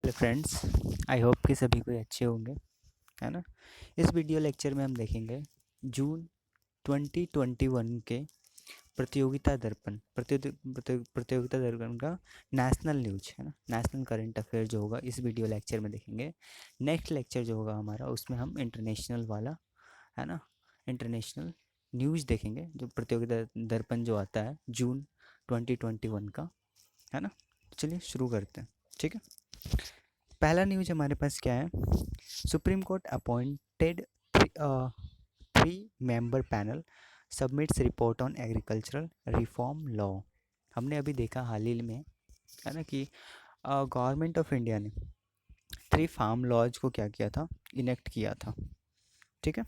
Hello friends, I hope कि सभी कोई अच्छे होंगे, है ना। इस वीडियो लेक्चर में हम देखेंगे जून 2021 के प्रतियोगिता दर्पण का नेशनल न्यूज, है ना, नेशनल करंट अफेयर जो होगा इस वीडियो लेक्चर में देखेंगे। नेक्स्ट लेक्चर जो होगा हमारा उसमें हम इंटरनेशनल वाला, है ना, इंटरनेशनल न्यूज़ देखेंगे, जो प्रतियोगिता दर्पण जो आता है जून 2021 का, है ना। चलिए शुरू करते हैं, ठीक है। पहला न्यूज हमारे पास क्या है? Supreme court appointed 3 member panel submits report on agricultural reform law. हमने अभी देखा हाल ही में, है ना, कि गवर्नमेंट ऑफ इंडिया ने 3 फार्म लॉज को क्या किया था, इनेक्ट किया था, ठीक है।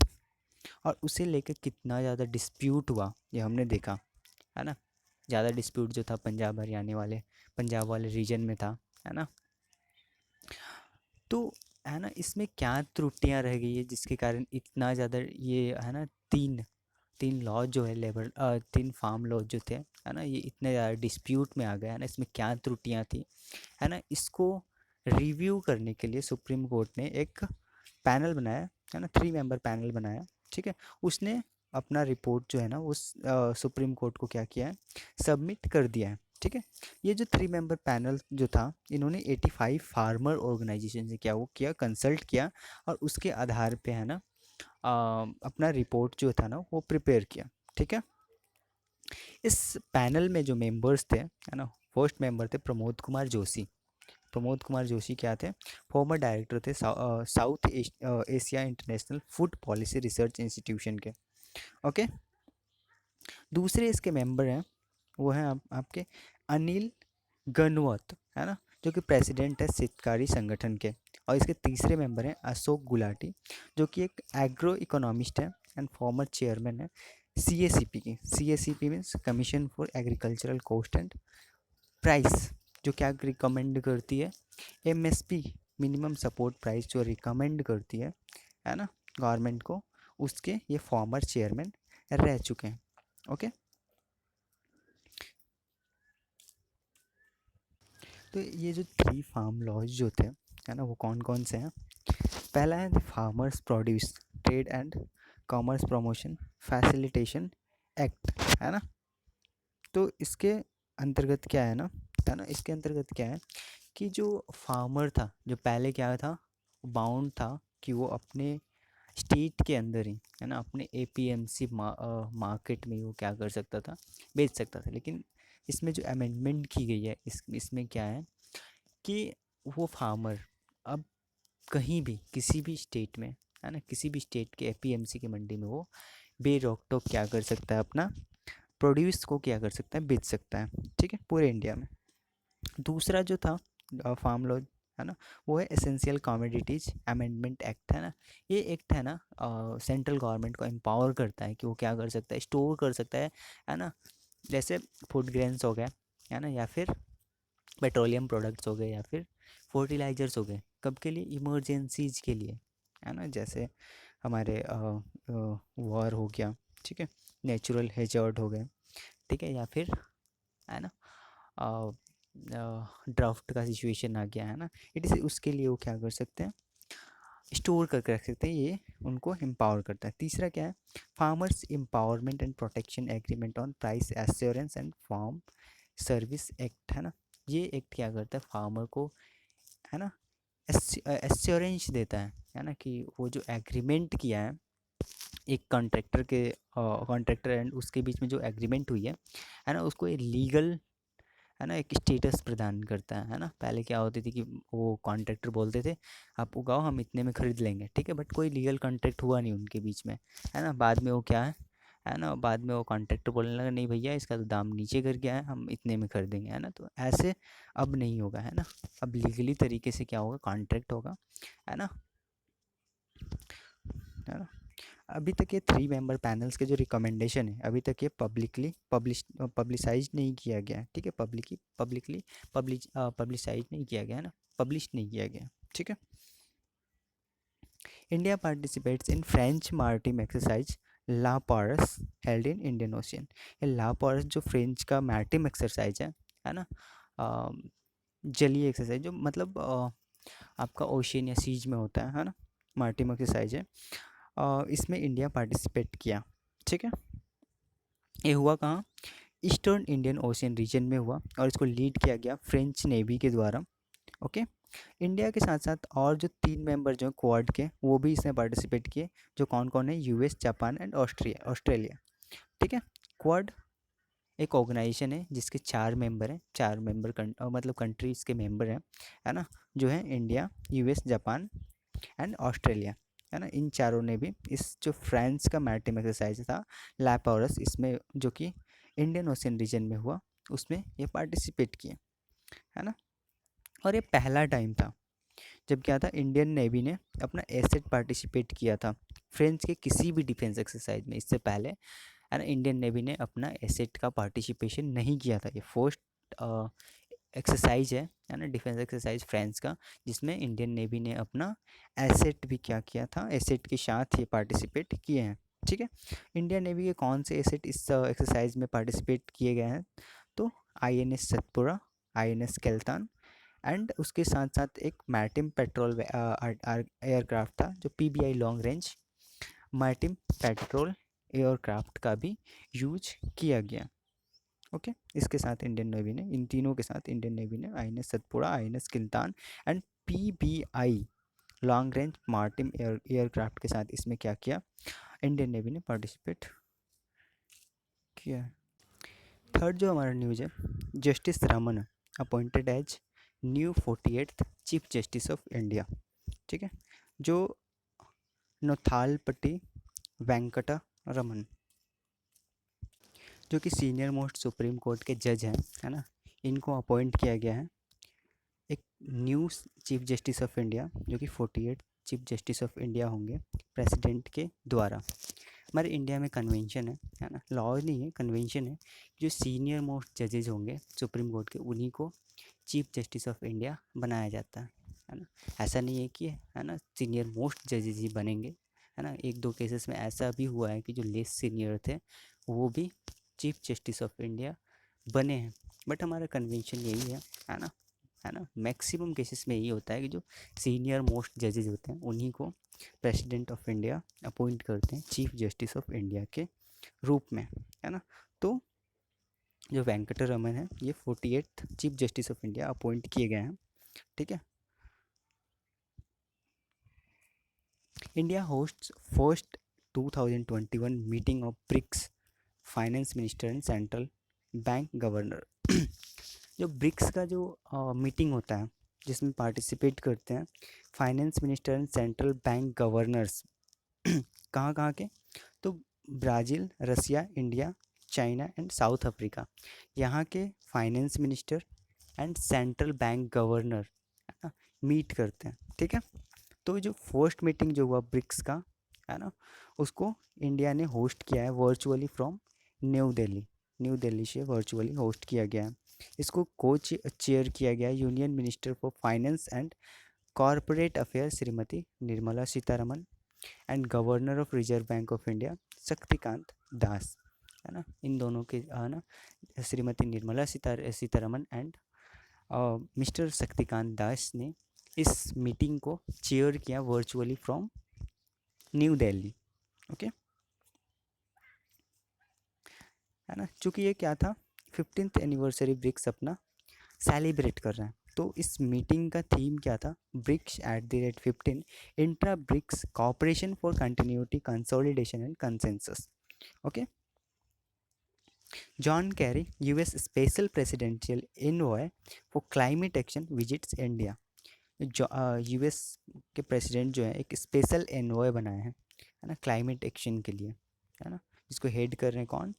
और उसे लेकर कितना ज़्यादा डिस्प्यूट हुआ ये हमने देखा, है ना। ज़्यादा डिस्प्यूट जो था पंजाब वाले रीजन में था, है ना। तो है ना, इसमें क्या त्रुटियां रह गई है जिसके कारण इतना ज़्यादा ये, है ना, तीन तीन लॉ जो है लेबर 3 फार्म लॉ जो थे, है ना, ये इतने ज़्यादा डिस्प्यूट में आ गया, है ना। इसमें क्या त्रुटियां थी, है ना, इसको रिव्यू करने के लिए सुप्रीम कोर्ट ने एक पैनल बनाया, है ना, 3 मेंबर पैनल बनाया, ठीक है। उसने अपना रिपोर्ट जो है ना उस सुप्रीम कोर्ट को क्या किया है, सबमिट कर दिया है, ठीक है। ये जो 3 मेंबर पैनल जो था, इन्होंने 85 फार्मर ऑर्गेनाइजेशन से क्या वो किया, कंसल्ट किया, और उसके आधार पे, है ना, अपना रिपोर्ट जो था ना वो प्रिपेयर किया, ठीक है। इस पैनल में जो मेंबर्स थे, है ना, फर्स्ट मेंबर थे प्रमोद कुमार जोशी। प्रमोद कुमार जोशी क्या थे? फॉर्मर डायरेक्टर थे south Asia international food policy research institution के, ओके। दूसरे इसके मेंबर हैं, वो हैं आपके अनिल गनवत, है ना, जो कि प्रेसिडेंट है शितकारी संगठन के। और इसके तीसरे मेंबर हैं अशोक गुलाटी, जो कि एक एग्रो इकोनॉमिस्ट है एंड फॉर्मर चेयरमैन है सीएसीपी की। CACP means commission for agricultural cost and price, जो क्या रिकमेंड करती है, एमएसपी मिनिमम सपोर्ट प्राइस जो रिकमेंड करती है ना, गवर्नमेंट को, उसके ये फॉर्मर चेयरमैन रह चुके हैं, ओके। तो ये जो 3 फार्म लॉज जो थे, है ना, वो कौन कौन से हैं? पहला है the farmers produce trade and commerce promotion facilitation act, है ना। तो इसके अंतर्गत क्या है ना, है ना, इसके अंतर्गत क्या है कि जो फार्मर था, जो पहले क्या था, बाउंड था कि वो अपने स्टेट के अंदर ही, है ना, अपने एपीएमसी मार्केट में वो क्या कर सकता था, बेच सकता था। लेकिन इसमें जो अमेंडमेंट की गई है, इसमें क्या है कि वो फार्मर अब कहीं भी किसी भी स्टेट में, है ना, किसी भी स्टेट के एपीएमसी की मंडी में वो बेरोक टोक क्या कर सकता है, अपना प्रोड्यूस को क्या कर सकता है, बेच सकता है, ठीक है, पूरे इंडिया में। दूसरा जो था फार्म लॉ, है ना, वो है एसेंशियल कमोडिटीज अमेंडमेंट एक्ट, है ना। ये एक्ट है ना, सेंट्रल गवर्नमेंट को एम्पावर करता है कि वो क्या कर सकता है, स्टोर कर सकता है ना। जैसे फूड ग्रेन्स हो गए, है ना, या फिर पेट्रोलियम प्रोडक्ट्स हो गए, या फिर फर्टिलाइजर्स हो गए, कब के लिए, इमरजेंसीज के लिए, है ना। जैसे हमारे वॉर हो गया, ठीक है, नेचुरल हेजर्ड हो गए, ठीक है, या फिर, है ना, ड्राफ्ट का सिचुएशन आ गया, है ना। इट इज़ उसके लिए वो क्या कर सकते हैं, स्टोर करके रख सकते हैं, ये उनको एम्पावर करता है। तीसरा क्या है, farmers empowerment and protection agreement on price assurance and farm service act, है ना। ये एक्ट क्या करता है, फार्मर को, है ना, एश्योरेंस देता है ना, कि वो जो एग्रीमेंट किया है एक कॉन्ट्रैक्टर एंड उसके बीच में जो एग्रीमेंट हुई है ना, उसको एक लीगल, है ना, एक स्टेटस प्रदान करता है ना। पहले क्या होती थी कि वो कॉन्ट्रैक्टर बोलते थे आप उगाओ हम इतने में ख़रीद लेंगे, ठीक है, बट कोई लीगल कॉन्ट्रैक्ट हुआ नहीं उनके बीच में, है ना। बाद में वो क्या है ना, बाद में वो कॉन्ट्रैक्टर बोलने लगा नहीं भैया इसका तो दाम नीचे कर गया है, हम इतने में खरीदेंगे, है ना। तो ऐसे अब नहीं होगा, है ना, अब लीगली तरीके से क्या होगा, कॉन्ट्रैक्ट होगा, है ना, है ना। अभी तक ये 3 मेंबर पैनल्स के जो रिकमेंडेशन है, अभी तक ये पब्लिकली पब्लिसाइज नहीं किया गया है, ठीक है, पब्लिकली पब्लिसाइज नहीं किया गया है ना, पब्लिश नहीं किया गया, ठीक है। India participates in French maritime exercise La Perouse held in Indian Ocean. ये ला पारस जो फ्रेंच का मैर्टिम एक्सरसाइज है ना, जलीय एक्सरसाइज, जो मतलब आपका ओशियन या सीज में होता है ना, मार्टिम एक्सरसाइज है। इसमें इंडिया पार्टिसिपेट किया, ठीक है। ये हुआ कहाँ? ईस्टर्न इंडियन ओशियन रीजन में हुआ और इसको लीड किया गया फ्रेंच नेवी के द्वारा। ओके। इंडिया के साथ साथ और जो 3 मेंबर जो क्वाड के, वो भी इसमें पार्टिसिपेट किए, जो कौन कौन है? यूएस, जापान एंड ऑस्ट्रेलिया, ठीक है। क्वाड एक ऑर्गेनाइजेशन है जिसके 4 मेंबर हैं, 4 मेंबर मतलब कंट्रीज़ के मेंबर हैं, है ना, जो है India, US, Japan and Australia, है ना। इन चारों ने भी इस जो फ्रांस का मैरिटाइम एक्सरसाइज था लैपॉरस, इसमें जो कि इंडियन ओशियन रीजन में हुआ, उसमें ये पार्टिसिपेट किए, है ना। और ये पहला टाइम था जब क्या था, इंडियन नेवी ने अपना एसेट पार्टिसिपेट किया था फ्रेंच के किसी भी डिफेंस एक्सरसाइज में। इससे पहले, है ना, इंडियन नेवी ने अपना एसेट का पार्टिसिपेशन नहीं किया था। ये फर्स्ट एक्सरसाइज है ना, डिफेंस एक्सरसाइज फ्रांस का, जिसमें इंडियन नेवी ने अपना एसेट भी क्या किया था, एसेट के साथ ये पार्टिसिपेट किए हैं, ठीक है। इंडियन नेवी के कौन से एसेट इस एक्सरसाइज में पार्टिसिपेट किए गए हैं? तो आईएनएस सतपुरा, आईएनएस केल्तान एंड उसके साथ साथ एक मैरिटाइम पेट्रोल एयरक्राफ्ट था, जो PBI long range maritime petrol aircraft का भी यूज किया गया। ओके। इसके साथ इंडियन नेवी ने, इन तीनों के साथ इंडियन नेवी ने INS Satpura, INS Kiltan and PBI long range maritime aircraft के साथ इसमें क्या किया? इंडियन नेवी ने पार्टिसिपेट किया। थर्ड जो हमारा न्यूज़ है, justice Raman appointed as new 48th chief justice of India, ठीक है। जो नोथालपट्टी वेंकटा रमन, जो कि सीनियर मोस्ट सुप्रीम कोर्ट के जज हैं, है ना, इनको अपॉइंट किया गया है एक new chief justice of India, जो कि 48 चीफ जस्टिस ऑफ इंडिया होंगे प्रेसिडेंट के द्वारा। हमारे इंडिया में कन्वेंशन है ना, लॉ नहीं है, कन्वेंशन है। जो सीनियर मोस्ट जजेज होंगे सुप्रीम कोर्ट के, उन्हीं को चीफ जस्टिस ऑफ इंडिया बनाया जाता है ना। ऐसा नहीं है कि, है ना, सीनियर मोस्ट जजेज ही बनेंगे, है ना। एक दो केसेस में ऐसा भी हुआ है कि जो लेस सीनियर थे वो भी चीफ जस्टिस ऑफ इंडिया बने हैं, बट हमारा कन्वेंशन यही है ना, है ना। मैक्सिमम केसेस में यही होता है कि जो सीनियर मोस्ट जजेज होते हैं उन्हीं को प्रेसिडेंट ऑफ इंडिया अपॉइंट करते हैं चीफ जस्टिस ऑफ इंडिया के रूप में, है ना। तो जो वेंकट रमन है, ये 48th chief justice of India appoint किए गए हैं, ठीक है। India hosts first 2021 meeting of BRICS finance minister and central bank governor. जो ब्रिक्स का जो मीटिंग होता है, जिसमें पार्टिसिपेट करते हैं finance minister and central bank governors, कहाँ कहाँ के? तो Brazil, Russia, India, China and South Africa, यहाँ के finance minister and central bank governor, है ना, मीट करते हैं, ठीक है। तो जो फर्स्ट मीटिंग जो हुआ ब्रिक्स का, है ना, उसको इंडिया ने होस्ट किया है वर्चुअली फ्रॉम न्यू दिल्ली, न्यू दिल्ली से वर्चुअली होस्ट किया गया है। इसको को चेयर किया गया union minister for finance and corporate affairs Shrimati Nirmala Sitharaman and governor of Reserve Bank of India Shaktikanta Das, है ना। इन दोनों के, है ना, श्रीमती निर्मला सीतारमन एंड मिस्टर शक्तिकांत दास ने इस मीटिंग को चेयर किया virtually from New Delhi, okay, है ना। चूँकि ये क्या था, 15th एनिवर्सरी ब्रिक्स अपना सेलिब्रेट कर रहे हैं, तो इस मीटिंग का थीम क्या था? BRICS @15 intra BRICS cooperation for continuity consolidation and consensus, okay. John Kerry US special presidential envoy for climate action visits India. जो यूएस के प्रेसिडेंट जो है एक स्पेशल एनवॉय बनाए हैं, है ना, क्लाइमेट एक्शन के लिए, है ना, जिसको हेड कर रहे हैं कौन?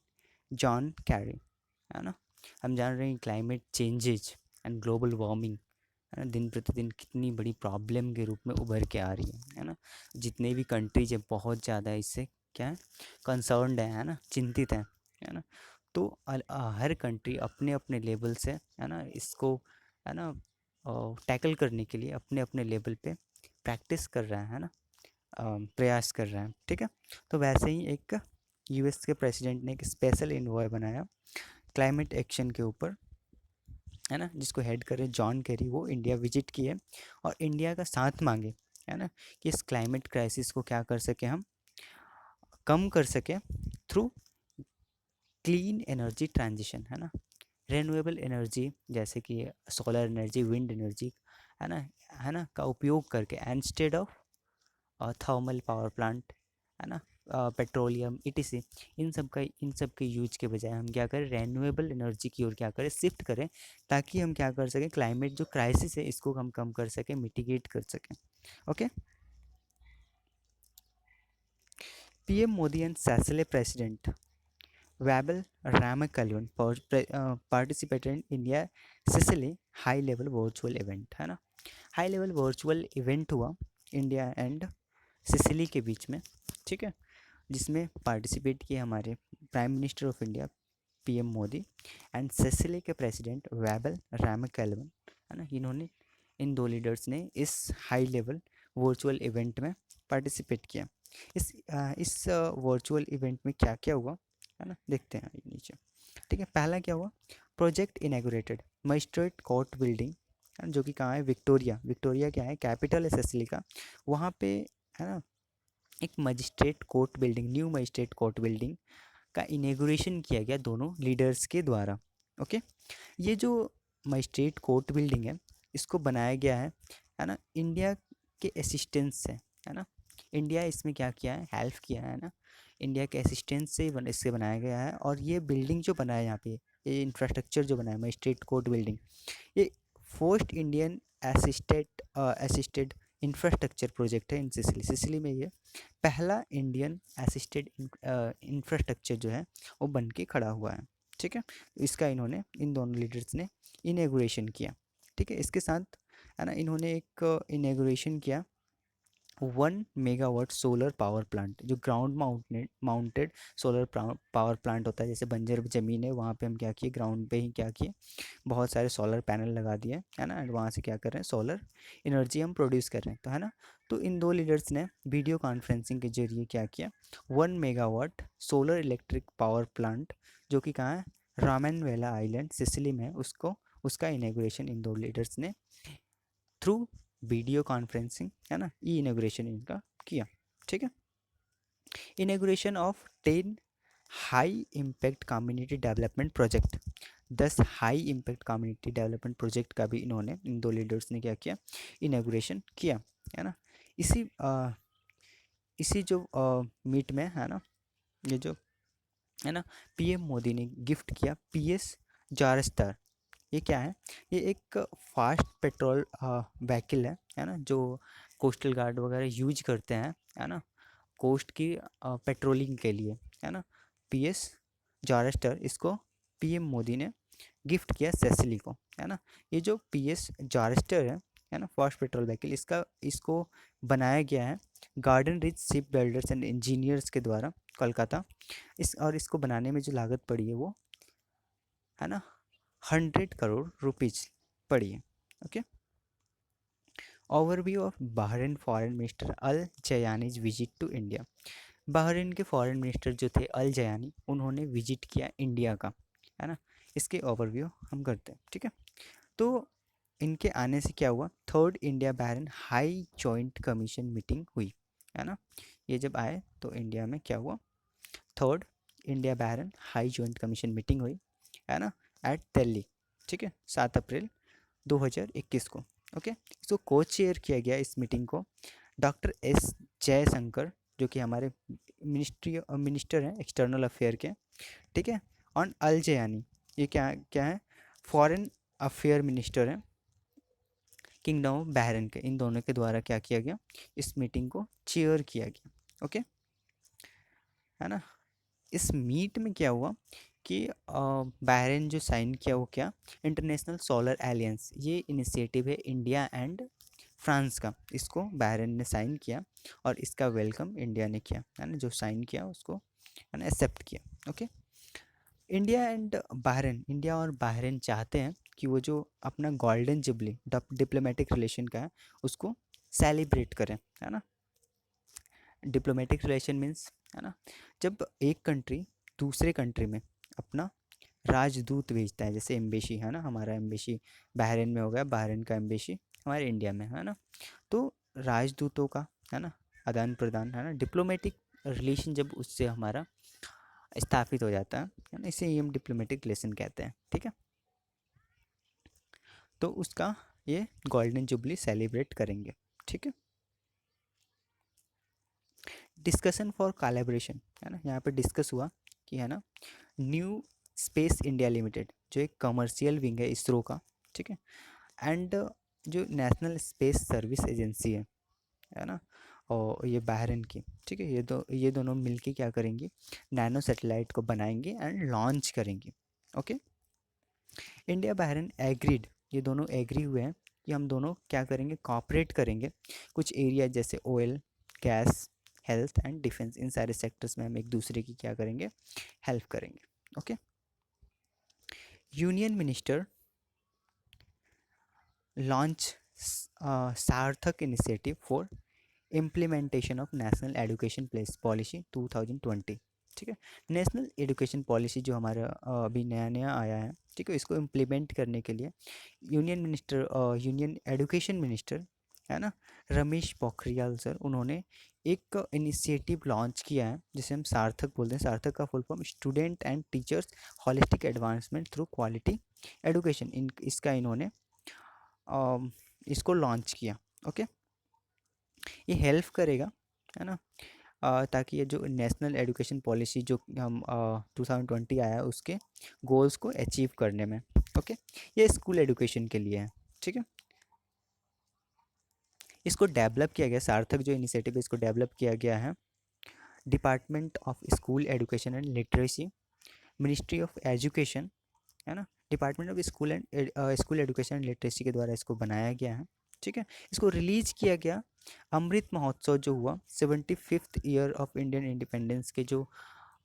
जॉन कैरी, है ना। हम जान रहे हैं climate changes and global warming, है ना, दिन प्रतिदिन कितनी बड़ी प्रॉब्लम के रूप में उभर के आ रही है ना। जितने भी कंट्रीज है बहुत ज़्यादा इससे क्या है, कंसर्न्ड है ना, चिंतित है ना। तो हर कंट्री अपने अपने लेवल से, है ना, इसको, है ना, टैकल करने के लिए अपने अपने लेवल पे प्रैक्टिस कर रहा है ना, प्रयास कर रहा है, ठीक है। तो वैसे ही एक यूएस के प्रेसिडेंट ने एक स्पेशल इन्वॉय बनाया क्लाइमेट एक्शन के ऊपर, है ना, जिसको हेड करे जॉन केरी, वो इंडिया विजिट किए और इंडिया का साथ मांगे, है ना, कि इस क्लाइमेट क्राइसिस को क्या कर सके, हम कम कर सके थ्रू क्लीन एनर्जी ट्रांजिशन, है ना, रिन्यूएबल एनर्जी जैसे कि सोलर एनर्जी, विंड एनर्जी, है ना, का उपयोग करके instead of thermal power plant, है ना, पेट्रोलियम इटीसी, इन सब के यूज के बजाय हम क्या करें, रेन्यूएबल एनर्जी की ओर क्या करें, शिफ्ट करें, ताकि हम क्या कर सकें, क्लाइमेट जो क्राइसिस है इसको हम कम कर सकें, मिटिगेट कर सकें। Okay. PM Modi and Seychelles president Wabel Ramakalian participated in India Sicily high level virtual event, है ना, हाई लेवल वर्चुअल इवेंट हुआ इंडिया एंड सिसिली के बीच में, ठीक है, जिसमें पार्टिसिपेट किए हमारे prime minister of India PM Modi and Seychelles के प्रेसिडेंट वेबल रामकलवन, है ना, इन्होंने, इन दो लीडर्स ने इस हाई लेवल वर्चुअल इवेंट में पार्टिसिपेट किया। इस वर्चुअल इवेंट में क्या क्या हुआ, है ना, देखते हैं नीचे। ठीक है, पहला क्या हुआ, प्रोजेक्ट इनैगोरेटेड मजिस्ट्रेट कोर्ट बिल्डिंग, जो कि कहाँ है, विक्टोरिया, विक्टोरिया क्या है, कैपिटल है सिसिली का, वहाँ पे, है ना, एक magistrate court building, new magistrate court building का इनैगोरेशन किया गया दोनों लीडर्स के द्वारा। ओके, ये जो मजिस्ट्रेट कोर्ट बिल्डिंग है, इसको बनाया गया है ना, इंडिया के असिस्टेंस से, है ना, इंडिया इसमें क्या किया है, हेल्प किया है ना, इंडिया के असिस्टेंस से इससे बनाया गया है। और ये बिल्डिंग जो बना है यहाँ पे, ये इंफ्रास्ट्रक्चर जो बना है मजिस्ट्रेट कोर्ट बिल्डिंग, ये first Indian assisted infrastructure project है इन सिसिली, सिसिली में ये पहला इंडियन असिस्टेड इंफ्रास्ट्रक्चर जो है वो बन के खड़ा हुआ है। ठीक है, इसका इन्होंने, इन दोनों लीडर्स ने इनैगोरेशन किया। ठीक है, इसके साथ, है ना, इन्होंने एक इनैगोरेशन किया 1 मेगावाट सोलर पावर प्लांट, जो ground mounted solar power plant होता है। जैसे बंजर ज़मीन है वहाँ पे हम क्या किए, ग्राउंड पे ही क्या किए, बहुत सारे सोलर पैनल लगा दिए, है ना, एंड वहाँ से क्या कर रहे हैं, सोलर एनर्जी हम प्रोड्यूस कर रहे हैं, तो है ना। तो इन दो लीडर्स ने वीडियो कॉन्फ्रेंसिंग के जरिए क्या किया, 1 megawatt solar electric power plant, जो कि कहाँ है, रामनवेला आइलैंड सिसिली में है, उसको, उसका इनैगोरेशन इन दो लीडर्स ने थ्रू वीडियो कॉन्फ्रेंसिंग, है ना, ई इनॉग्रेशन इनका किया। ठीक है, inauguration of 10 high impact community development project, 10 high impact community development project का भी इन्होंने, इन दो लीडर्स ने क्या किया, इनॉग्रेशन किया, है ना। इसी इसी जो मीट में, है ना, ये जो, है ना, पीएम मोदी ने गिफ्ट किया पीएस जारस्तर। ये क्या है, ये एक फास्ट पेट्रोल व्हीकल है ना, जो कोस्टल गार्ड वगैरह यूज करते हैं, है ना, कोस्ट की पेट्रोलिंग के लिए, है ना। पीएस जारेस्टर, इसको पीएम मोदी ने गिफ्ट किया सेसिली को, है ना। ये जो पीएस जारेस्टर है ना, फास्ट पेट्रोल व्हीकल, इसको बनाया गया है garden rich ship builders and engineers के द्वारा, कोलकाता। इसको बनाने में जो लागत पड़ी है वो, है ना, 100 करोड़ रुपीज पड़ी है। Okay, overview of Bahrain foreign minister Al Zayani's visit to India. Bahrain के फॉरेन मिनिस्टर जो थे अल जयानी, उन्होंने विजिट किया इंडिया का, है ना। इसके ओवरव्यू हम करते हैं। ठीक है, तो इनके आने से क्या हुआ, third India Bahrain high joint commission meeting हुई, है ना। ये जब आए तो इंडिया में क्या हुआ, third India Bahrain high joint commission meeting हुई, है ना, एट दिल्ली। ठीक है, 7 अप्रैल 2021 को। ओके, इसको को चेयर किया गया इस मीटिंग को डॉक्टर एस जयशंकर, जो कि हमारे मिनिस्टर हैं एक्सटर्नल अफेयर के। ठीक है, और अल जयानी, ये क्या क्या है, फॉरेन अफेयर मिनिस्टर हैं किंगडम ऑफ बहरीन के। इन दोनों के द्वारा क्या किया गया, इस मीटिंग को चेयर किया गया। ओके, है ना। इस मीट में क्या हुआ कि बहरीन जो साइन किया वो क्या, इंटरनेशनल सोलर एलियंस, ये इनिशिएटिव है इंडिया एंड फ्रांस का, इसको बहरीन ने साइन किया और इसका वेलकम इंडिया ने किया, है ना, जो साइन किया उसको, है ना, एक्सेप्ट किया। Okay, India and Bahrain, India और बहरीन चाहते हैं कि वो जो अपना गोल्डन जुबली डिप्लोमेटिक रिलेशन का है उसको सेलिब्रेट करें, है ना। डिप्लोमेटिक रिलेशन मीन्स, है ना, जब एक कंट्री दूसरे कंट्री में अपना राजदूत भेजता है, जैसे एम्बेसी है ना, हमारा एम्बेसी बहरीन में हो गया, बहरीन का एम्बेसी हमारे इंडिया में है ना। तो राजदूतों का है ना आदान प्रदान है ना, डिप्लोमेटिक रिलेशन जब उससे हमारा स्थापित हो जाता है ना, इसे ही हम डिप्लोमेटिक रिलेशन कहते हैं, ठीक है। तो उसका ये गोल्डन जुबली सेलिब्रेट करेंगे, ठीक है। डिस्कशन फॉर कोलैबोरेशन है ना, यहाँ पे डिस्कस हुआ कि है ना न्यू स्पेस इंडिया लिमिटेड जो एक कमर्शियल विंग है इसरो का, ठीक है, एंड जो नेशनल स्पेस सर्विस एजेंसी है ना, और ये बहरीन की, ठीक है, ये दोनों मिलके क्या करेंगे, नैनो सैटेलाइट को बनाएंगे एंड लॉन्च करेंगे, ओके। इंडिया बहरीन एग्रीड, ये दोनों एग्री हुए हैं कि हम दोनों क्या करेंगे, कॉपरेट करेंगे कुछ एरिया जैसे oil, gas, health and defence, इन सारे सेक्टर्स में हम एक दूसरे की क्या करेंगे, हेल्प करेंगे, ओके। यूनियन मिनिस्टर लॉन्च सार्थक initiative for implementation of national education place policy 2020, ठीक है। नेशनल एजुकेशन पॉलिसी जो हमारा अभी नया नया आया है, ठीक है, इसको इम्प्लीमेंट करने के लिए यूनियन एजुकेशन मिनिस्टर है ना रमेश पोखरियाल सर, उन्होंने एक इनिशिएटिव लॉन्च किया है जिसे हम सार्थक बोलते हैं। सार्थक का full form student and teachers holistic advancement through quality education, इन इसका इन्होंने इसको लॉन्च किया, ओके। ये हेल्प करेगा है ना, ताकि ये जो नेशनल एजुकेशन पॉलिसी जो हम 2020 आया है उसके गोल्स को अचीव करने में, ओके। ये स्कूल एजुकेशन के लिए है, ठीक है। इसको डेवलप किया गया, सार्थक जो इनिशिएटिव है इसको डेवलप किया गया है department of school education and literacy, ministry of education है ना, department of school education and literacy के द्वारा इसको बनाया गया है, ठीक है। इसको रिलीज किया गया अमृत महोत्सव जो हुआ 75th year of Indian independence के जो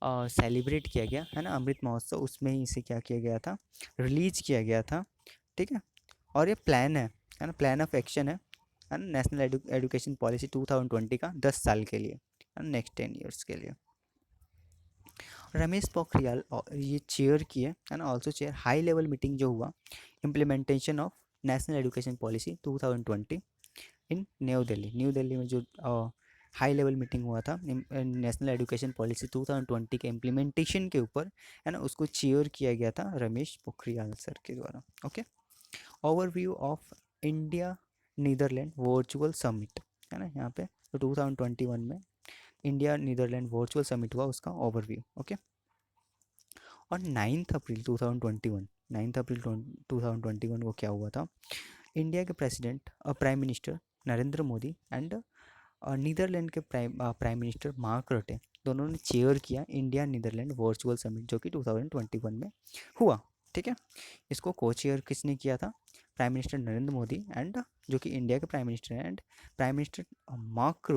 सेलिब्रेट किया गया है ना अमृत महोत्सव, उसमें ही इसे क्या किया गया था, रिलीज किया गया था, ठीक है। और ये प्लान है ना, प्लान ऑफ एक्शन है ना, नेशनल एजुकेशन पॉलिसी 2020 का 10 साल के लिए, नेक्स्ट 10 ईयर्स के लिए। रमेश पोखरियाल ये चेयर किए है ना, also chair high level meeting जो हुआ implementation of national education policy 2020 in new Delhi में जो हाई लेवल मीटिंग हुआ था नेशनल एजुकेशन पॉलिसी 2020 के इम्प्लीमेंटेशन के ऊपर है ना, उसको चेयर किया गया था रमेश पोखरियाल सर के द्वारा, okay. Overview of India Netherland virtual summit है ना, यहाँ पे तो 2021 में इंडिया नीदरलैंड वर्चुअल समिट हुआ, उसका ओवरव्यू, ओके। और 9 अप्रैल 2021, 9 अप्रैल 2021 को क्या हुआ था, इंडिया के प्रेसिडेंट और prime minister Narendra Modi and Netherland के प्राइम मिनिस्टर मार्क रटे दोनों ने चेयर किया इंडिया नीदरलैंड वर्चुअल समिट जो कि 2021 में हुआ, ठीक है। इसको को चेयर किसने किया था, prime minister Narendra Modi and जो कि इंडिया के प्राइम मिनिस्टर हैं, एंड प्राइम मिनिस्टर मार्क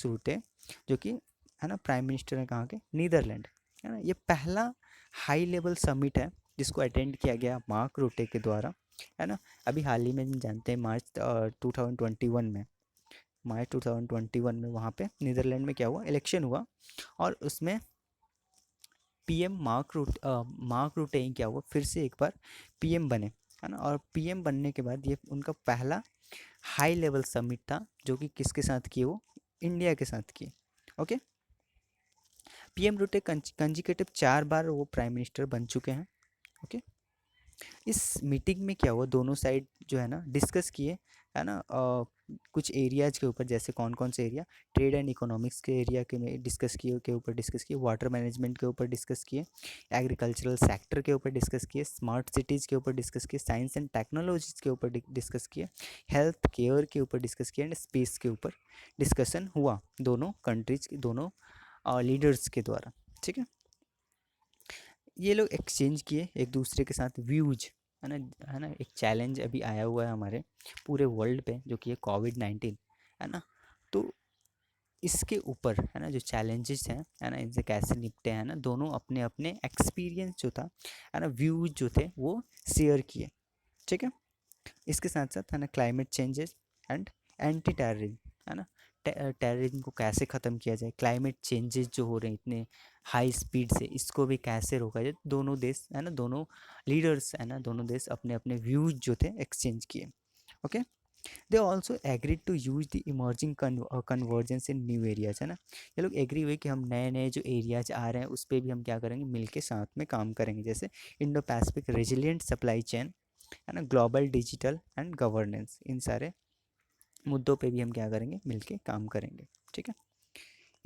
रूटे जो कि है ना प्राइम मिनिस्टर हैं कहाँ के, नीदरलैंड है ना। ये पहला हाई लेवल समिट है जिसको अटेंड किया गया मार्क रूटे के द्वारा है ना। अभी हाल ही में हम जानते हैं मार्च 2021 में, मार्च 2021 में वहाँ पे नीदरलैंड में क्या हुआ, इलेक्शन हुआ और उसमें पीएम मार्क रूटे ही क्या हुआ, फिर से एक बार पीएम बने है ना। और पीएम बनने के बाद ये उनका पहला हाई लेवल समिट था जो कि किसके साथ किए, वो इंडिया के साथ किए, ओके। पीएम रूटे कंजिकेटिव 4 बार वो प्राइम मिनिस्टर बन चुके हैं, ओके। इस मीटिंग में क्या हुआ, दोनों साइड जो है ना डिस्कस किए है ना कुछ एरियाज़ के ऊपर, जैसे कौन कौन से एरिया, ट्रेड एंड इकोनॉमिक्स के एरिया के में डिस्कस किए, के ऊपर डिस्कस किए, वाटर मैनेजमेंट के ऊपर डिस्कस किए, एग्रीकल्चरल सेक्टर के ऊपर डिस्कस किए, स्मार्ट सिटीज़ के ऊपर डिस्कस किए, साइंस एंड टेक्नोलॉजीज़ के ऊपर डिस्कस किए, हेल्थ केयर के ऊपर डिस्कस किए एंड स्पेस के ऊपर डिस्कशन हुआ दोनों कंट्रीज दोनों लीडर्स के द्वारा, ठीक है। ये लोग एक्सचेंज किए एक दूसरे के साथ व्यूज है ना। एक चैलेंज अभी आया हुआ है हमारे पूरे वर्ल्ड पे जो कि है कोविड-19 है ना। तो इसके ऊपर है ना जो चैलेंजेस हैं है ना, इनसे कैसे निपटे हैं ना, दोनों अपने अपने एक्सपीरियंस जो था है ना, व्यूज जो थे वो शेयर किए, ठीक है। इसके साथ साथ है ना climate changes and anti terrorism है ना, टेररिज्म को कैसे ख़त्म किया जाए, क्लाइमेट चेंजेस जो हो रहे हैं इतने हाई स्पीड से, इसको भी कैसे रोका जाए। दोनों देश है ना, दोनों लीडर्स है ना, दोनों देश अपने अपने व्यूज़ जो थे एक्सचेंज किए। Okay, they also agreed to use the emerging convergence in new areas, है ना। ये लोग एग्री हुए कि हम नए नए जो एरियाज आ रहे हैं उस पर भी हम क्या करेंगे, मिलके साथ में काम करेंगे, जैसे Indo Pacific resilient supply chain, है ना, ग्लोबल डिजिटल एंड गवर्नेंस, इन सारे मुद्दों पे भी हम क्या करेंगे, मिलके काम करेंगे। ठीक है।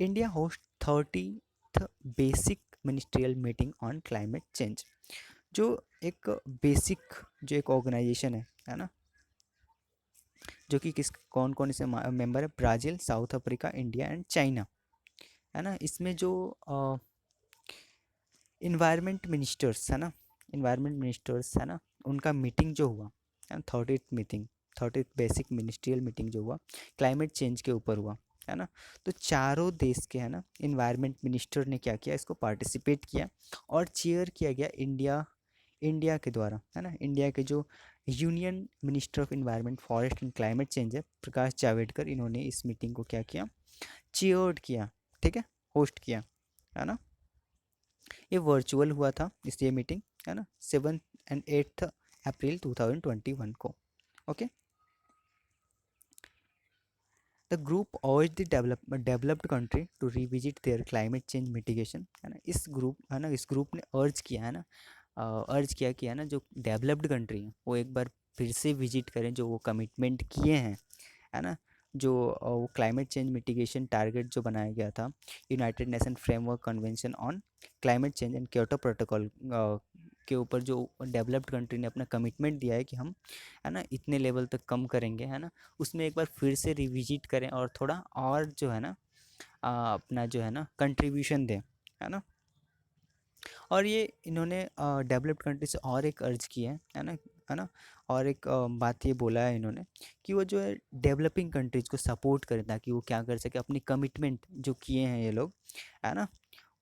India host 30th basic ministerial meeting on climate change, जो एक बेसिक जो एक ऑर्गेनाइजेशन है ना, जो कि किस कौन कौन से मेंबर है, Brazil, south Africa, India and China, है ना। इसमें जो इन्वायरमेंट मिनिस्टर्स है ना, इन्वायरमेंट मिनिस्टर्स है ना, उनका मीटिंग जो हुआ है, 30th बेसिक मिनिस्ट्रियल मीटिंग जो हुआ क्लाइमेट चेंज के ऊपर हुआ, है ना। तो चारों देश के है ना इन्वायरमेंट मिनिस्टर ने क्या किया, इसको पार्टिसिपेट किया और चेयर किया गया इंडिया के द्वारा, है ना। इंडिया के जो union minister of environment, forest and climate change है, प्रकाश जावड़ेकर, इन्होंने इस मीटिंग को क्या किया, चेयर्ड किया। ठीक है, होस्ट किया, है ना। ये वर्चुअल हुआ था इसलिए मीटिंग, है ना, 7 और 8 अप्रैल 2021 को। Okay, the group urged the developed country to revisit their climate change mitigation, है ना। इस ग्रुप है ना, इस ग्रुप ने अर्ज किया, है ना, अर्ज किया कि है ना, जो डेवलप्ड कंट्री है वो एक बार फिर से विजिट करें, जो वो कमिटमेंट किए हैं, है ना। जो वो क्लाइमेट चेंज मिटिगेशन टारगेट जो बनाया गया था, United nation framework convention on climate change and Kyoto protocol के ऊपर जो डेवलप्ड कंट्री ने अपना कमिटमेंट दिया है कि हम, है ना, इतने लेवल तक कम करेंगे, है ना, उसमें एक बार फिर से रिविजिट करें और थोड़ा और जो है ना अपना जो है ना कंट्रीब्यूशन दें, है ना। और ये इन्होंने डेवलप्ड कंट्री से और एक अर्ज किया है ना, और एक बात ये बोला है इन्होंने कि वो जो है डेवलपिंग कंट्रीज को सपोर्ट करें, ताकि वो क्या कर सके, अपनी कमिटमेंट जो किए हैं ये लोग, है ना,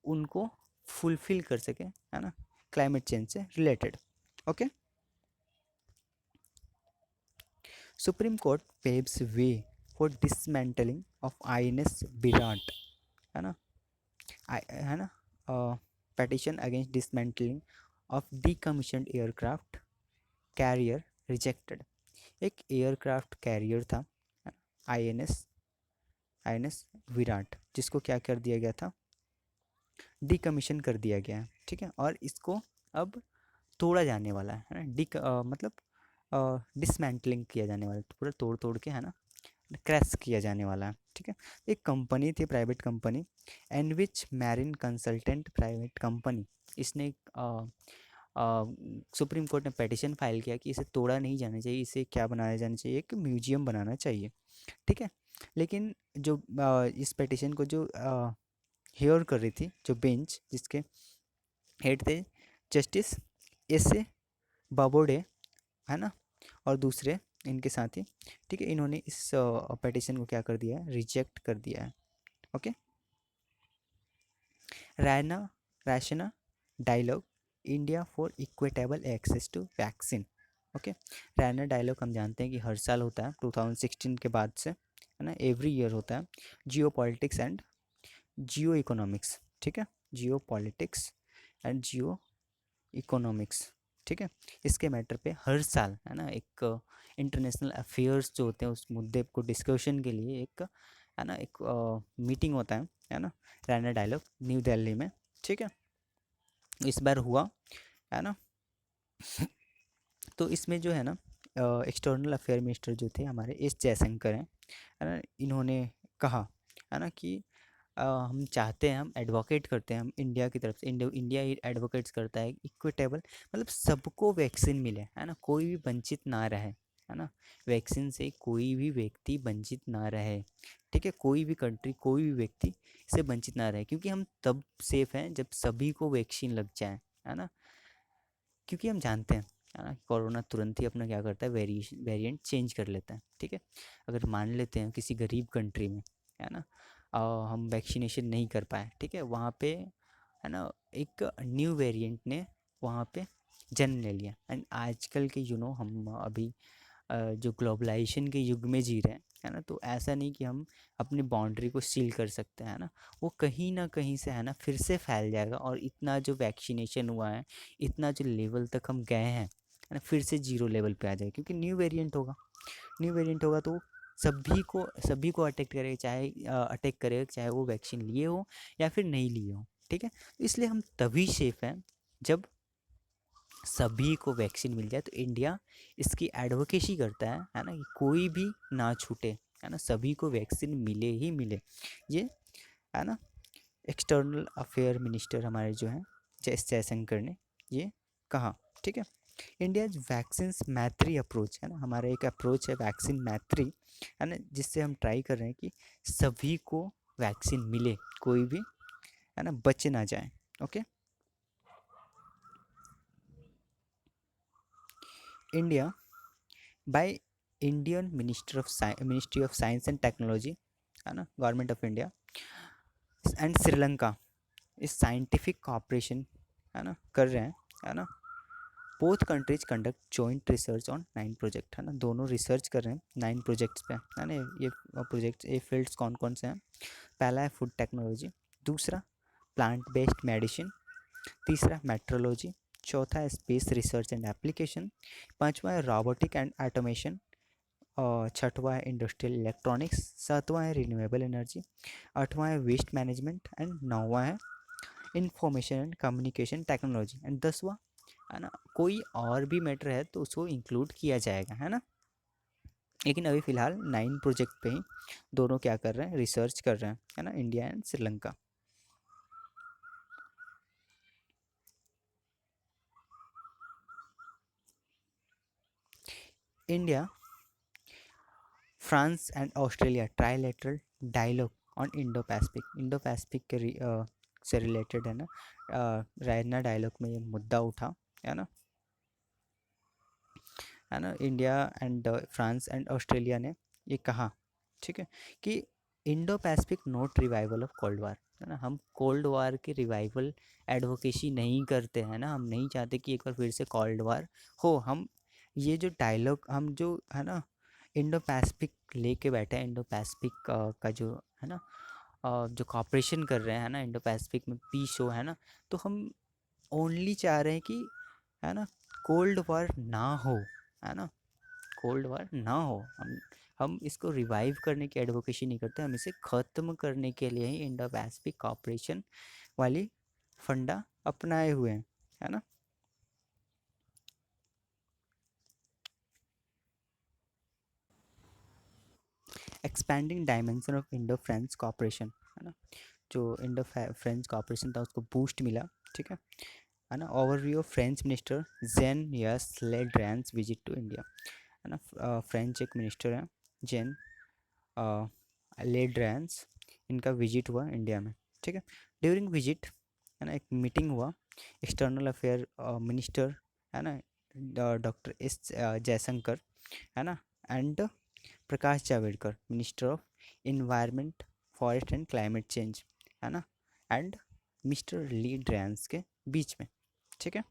उनको फुलफिल कर सके, है ना, क्लाइमेट चेंज से related. Okay, supreme court paves way for dismantling of INS Virat, है ना, है ना, petition against dismantling of decommissioned aircraft carrier rejected. एक एयरक्राफ्ट कैरियर था, आईएनएस आईएनएस विराट, जिसको क्या कर दिया गया था, डिकमीशन कर दिया गया है। ठीक है, और इसको अब तोड़ा जाने वाला है ना, मतलब डिसमेंटलिंग किया जाने वाला है, तो पूरा तोड़ तोड़ के, है ना, क्रैश किया जाने वाला है। ठीक है, एक कंपनी थी, प्राइवेट कंपनी, एनविच मैरिन कंसल्टेंट प्राइवेट कंपनी, इसने सुप्रीम कोर्ट ने पिटीशन फाइल किया कि इसे तोड़ा नहीं जाना चाहिए, इसे क्या बनाया जाना चाहिए, एक म्यूजियम बनाना चाहिए। ठीक है, लेकिन जो इस पिटीशन को जो हियर कर रही थी, जो बेंच जिसके हेड थे जस्टिस एस ए बाबोडे, है ना, और दूसरे इनके साथी, ठीक है, इन्होंने इस पिटीशन को क्या कर दिया है, रिजेक्ट कर दिया है। Okay, Raisina Raisina dialogue, India for equitable access to vaccine. Okay, Raisina dialogue हम जानते हैं कि हर साल होता है 2016 के बाद से, है ना, एवरी ईयर होता है। जियो पॉलिटिक्स एंड जियो इकोनॉमिक्स, ठीक है, जियो पॉलिटिक्स एंड जियो इकोनॉमिक्स, ठीक है, इसके मैटर पे हर साल, है ना, एक इंटरनेशनल अफेयर्स जो होते हैं उस मुद्दे को डिस्कशन के लिए एक, है ना, एक मीटिंग होता है ना, रैना डायलॉग न्यू दिल्ली में। ठीक है, इस बार हुआ, है ना। तो इसमें जो है ना एक्सटर्नल अफेयर मिनिस्टर जो थे हमारे एस जयशंकर हैं, है ना, इन्होंने कहा, है ना, कि हम चाहते हैं, हम एडवोकेट करते हैं, हम इंडिया की तरफ से, इंडिया ही एडवोकेट्स करता है इक्विटेबल, मतलब सबको वैक्सीन मिले, है ना, कोई भी वंचित ना रहे, है ना, वैक्सीन से कोई भी व्यक्ति वंचित ना रहे। ठीक है, कोई भी कंट्री, कोई भी व्यक्ति से वंचित ना रहे, क्योंकि हम तब सेफ हैं जब सभी को वैक्सीन लग जाए, है ना। क्योंकि हम जानते हैं, है ना, कोरोना तुरंत ही अपना क्या करता है, वेरिएंट चेंज कर लेता है। ठीक है, अगर मान लेते हैं किसी गरीब कंट्री में, है ना, हम वैक्सीनेशन नहीं कर पाए, ठीक है, वहाँ पे, है ना, एक न्यू वेरिएंट ने वहाँ पे जन्म ले लिया। एंड आजकल के हम अभी जो ग्लोबलाइजेशन के युग में जी रहे हैं, है ना। तो ऐसा नहीं कि हम अपनी बाउंड्री को सील कर सकते हैं, है ना। वो कहीं ना कहीं से, है ना, फिर से फैल जाएगा, और इतना जो वैक्सीनेशन हुआ है, इतना जो लेवल तक हम गए हैं, है ना, फिर से जीरो लेवल पे आ जाएगा, क्योंकि न्यू वेरिएंट होगा। न्यू वेरिएंट होगा तो सभी को अटैक करेगा, अटैक करेगा, चाहे वो वैक्सीन लिए हो या फिर नहीं लिए हो, ठीक है। तो इसलिए हम तभी सेफ हैं जब सभी को वैक्सीन मिल जाए। तो इंडिया इसकी एडवोकेसी करता है ना, कि कोई भी ना छूटे, है ना, सभी को वैक्सीन मिले ही मिले। ये, है ना, एक्सटर्नल अफेयर मिनिस्टर हमारे जो हैं, जयशंकर ने ये कहा, ठीक है। इंडिया वैक्सीन मैत्री अप्रोच, है ना, हमारा एक अप्रोच है वैक्सीन मैत्री, है ना, जिससे हम ट्राई कर रहे हैं कि सभी को वैक्सीन मिले, कोई भी, है ना, बच ना जाए। Okay. India by Indian ministry of science and technology, है ना, government of India and Sri Lanka इस साइंटिफिक कॉपरेशन, है ना, कर रहे हैं, है ना। Both countries conduct joint research on 9 project, है ना, दोनों रिसर्च कर रहे हैं 9 प्रोजेक्ट्स पे, है ना। ये प्रोजेक्ट्स, ये फील्ड्स कौन कौन से हैं? पहला है फूड टेक्नोलॉजी, दूसरा प्लांट बेस्ड मेडिसिन, तीसरा मेट्रोलॉजी, चौथा है स्पेस रिसर्च एंड एप्लीकेशन, पांचवा है रोबोटिक एंड ऑटोमेशन, और छठवां है इंडस्ट्रियल इलेक्ट्रॉनिक्स, सातवां है रिन्यूएबल एनर्जी, आठवां है वेस्ट मैनेजमेंट, एंड नौवां है information and communication technology, and दसवां, है ना, कोई और भी मैटर है तो उसको इंक्लूड किया जाएगा, है ना। लेकिन अभी फ़िलहाल 9 प्रोजेक्ट पे ही दोनों क्या कर रहे हैं, रिसर्च कर रहे हैं, है ना, India and Sri Lanka. India, France and Australia trilateral dialogue on Indo Pacific, Indo Pacific के से रिलेटेड, है ना, रैना डायलॉग में ये मुद्दा उठा, है ना। है ना, India and France and Australia ने ये कहा, ठीक है, कि Indo Pacific note revival of cold war, है ना, हम कोल्ड वार के रिवाइवल एडवोकेसी नहीं करते हैं ना, हम नहीं चाहते कि एक बार फिर से कोल्ड वार हो। हम ये जो डायलॉग, हम जो, है ना, इंडो पैसिफिक लेके बैठे हैं, इंडो पैसिफिक का जो, है ना, जो कॉपरेशन कर रहे हैं, है ना, इंडो पैसिफिक में पीस हो, है ना। तो हम ओनली चाह रहे हैं कि, है ना, कोल्ड वार ना हो, है ना, कोल्ड वार ना हो। हम इसको रिवाइव करने की एडवोकेसी नहीं करते, हम इसे ख़त्म करने के लिए ही इंडो पैसिफिक कॉपरेशन वाली फंडा अपनाए हुए हैं, है ना। Expanding dimension of Indo French cooperation, है ना, जो इंडो फ्रेंच कॉपरेशन था उसको बूस्ट मिला, ठीक है ना। Overview of French minister Jean Yves Le Drian visit to India, है ना। फ्रेंच एक मिनिस्टर हैं, जेन ले ड्रांस, इनका विजिट हुआ इंडिया में, ठीक है। ड्यूरिंग विजिट, है ना, एक मीटिंग हुआ, एक्सटर्नल अफेयर मिनिस्टर, है ना, डॉक्टर एस जयशंकर, है ना, and Prakash Javadekar, minister of environment, forest and climate change, है ना, एंड मिस्टर ली ड्रांस के बीच में, ठीक है।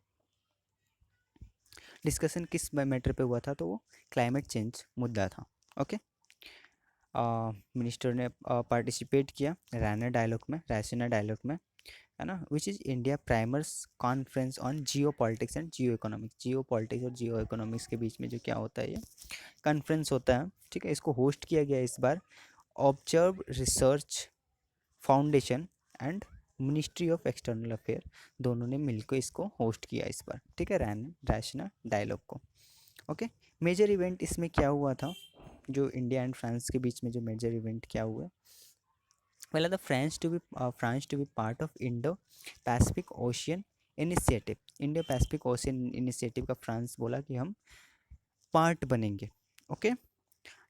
डिस्कशन किस मैटर पे हुआ था? तो वो क्लाइमेट चेंज मुद्दा था। ओके। मिनिस्टर ने पार्टिसिपेट किया रैसीना डायलॉग में, है ना, which is India primers conference on Jio politics and Jio economics. Jio politics और जियो इकोनॉमिक्स के बीच में जो क्या होता है, ये कॉन्फ्रेंस होता है, ठीक है। इसको होस्ट किया गया इस बार Observer Research Foundation and Ministry of External Affair, दोनों ने मिलकर इसको होस्ट किया इस बार, ठीक है, रैसीना डायलॉग को। ओके। मेजर इवेंट इसमें क्या हुआ था, जो इंडिया एंड फ्रांस के बीच में जो मेजर इवेंट क्या हुआ? पहला था France to be part of Indo Pacific ocean initiative. Indo Pacific ocean initiative का फ्रांस बोला कि हम पार्ट बनेंगे। ओके।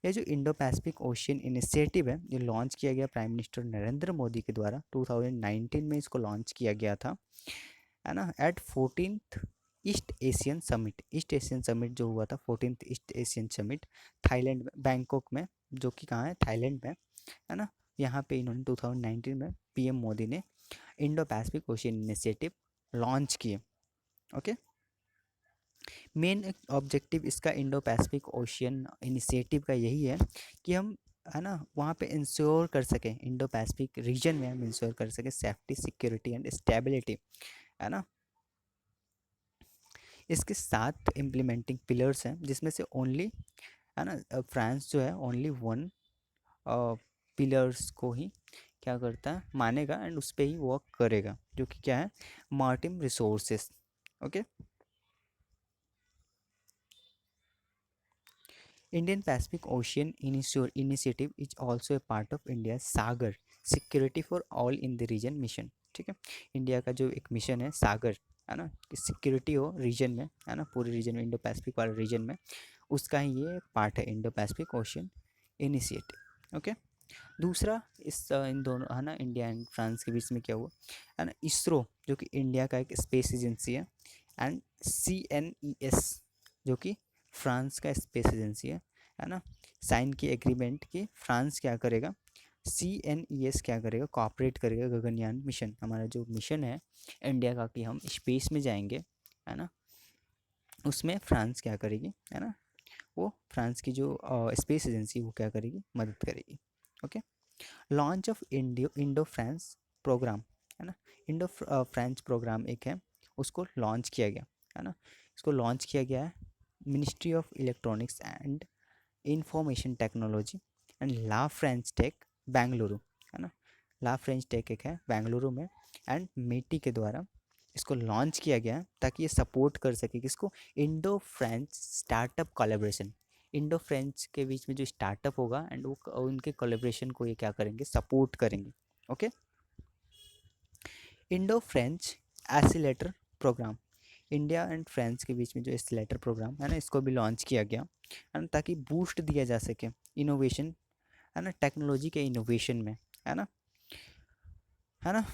ये जो इंडो पैसिफिक ओशियन इनिशिएटिव है, ये लॉन्च किया गया प्राइम मिनिस्टर नरेंद्र मोदी के द्वारा 2019 में, इसको लॉन्च किया गया था, है ना, at 14th East Asian summit. East Asian summit जो हुआ था, 14th East Asian summit, Thailand में, बैंकॉक में, जो कि कहाँ है, थाईलैंड में, है ना। यहाँ पे इन्होंने 2019 में पीएम मोदी ने Indo Pacific ocean initiative launch किए। ओके। मेन ऑब्जेक्टिव इसका इंडो पैसिफिक ओशियन इनिशिएटिव का यही है कि हम है ना वहाँ पे इंश्योर कर सके, इंडो पैसिफिक रीजन में हम इंश्योर कर सके सेफ्टी, सिक्योरिटी एंड स्टेबिलिटी, है ना। इसके 7 इम्प्लीमेंटिंग पिलर्स हैं, जिसमें से ओनली, है ना, फ्रांस जो है ओनली वन पिलर्स को ही क्या करता है, मानेगा एंड उस पर ही वर्क करेगा, जो कि क्या है, maritime resources. Okay. Indian Pacific ocean initiative is also a part of India SAGAR security for all in the region mission. ठीक है, इंडिया का जो एक मिशन है सागर, है ना, कि सिक्योरिटी हो रीजन में, है ना, पूरे रीजन में, इंडो पैसिफिक वाले रीजन में, उसका ही ये पार्ट है, Indo Pacific ocean initiative. Okay. दूसरा, इन दोनों, है ना, इंडिया एंड फ्रांस के बीच में क्या हुआ, है ना, इसरो जो कि इंडिया का एक स्पेस एजेंसी है, एंड CNES जो कि फ्रांस का स्पेस एजेंसी है ना, साइन की एग्रीमेंट कि फ्रांस क्या करेगा, CNES क्या करेगा, कॉपरेट करेगा गगनयान मिशन, हमारा जो मिशन है इंडिया का कि हम स्पेस में जाएंगे, है ना, उसमें फ्रांस क्या करेगी, है ना, वो फ्रांस की जो स्पेस एजेंसी वो क्या करेगी, मदद करेगी। Okay. Launch of Indo France programme, है ना, इंडो फ्रेंच प्रोग्राम एक है, उसको लॉन्च किया गया, है ना, इसको लॉन्च किया गया है ministry of electronics and information technology and La French Tech Bengaluru, है ना, ला फ्रेंच टेक एक है बेंगलुरु में, एंड मेटी के द्वारा इसको लॉन्च किया गया है ताकि ये सपोर्ट कर सके किसको, Indo French startup collaboration, Indo French के बीच में जो स्टार्टअप होगा एंड वो उनके कोलैबोरेशन को ये क्या करेंगे, सपोर्ट करेंगे। Okay. Indo French accelerator programme, India and France के बीच में जो एसिलेटर प्रोग्राम है ना, इसको भी लॉन्च किया गया, है ना, ताकि बूस्ट दिया जा सके इनोवेशन, है ना, टेक्नोलॉजी के इनोवेशन में, है ना, है ना,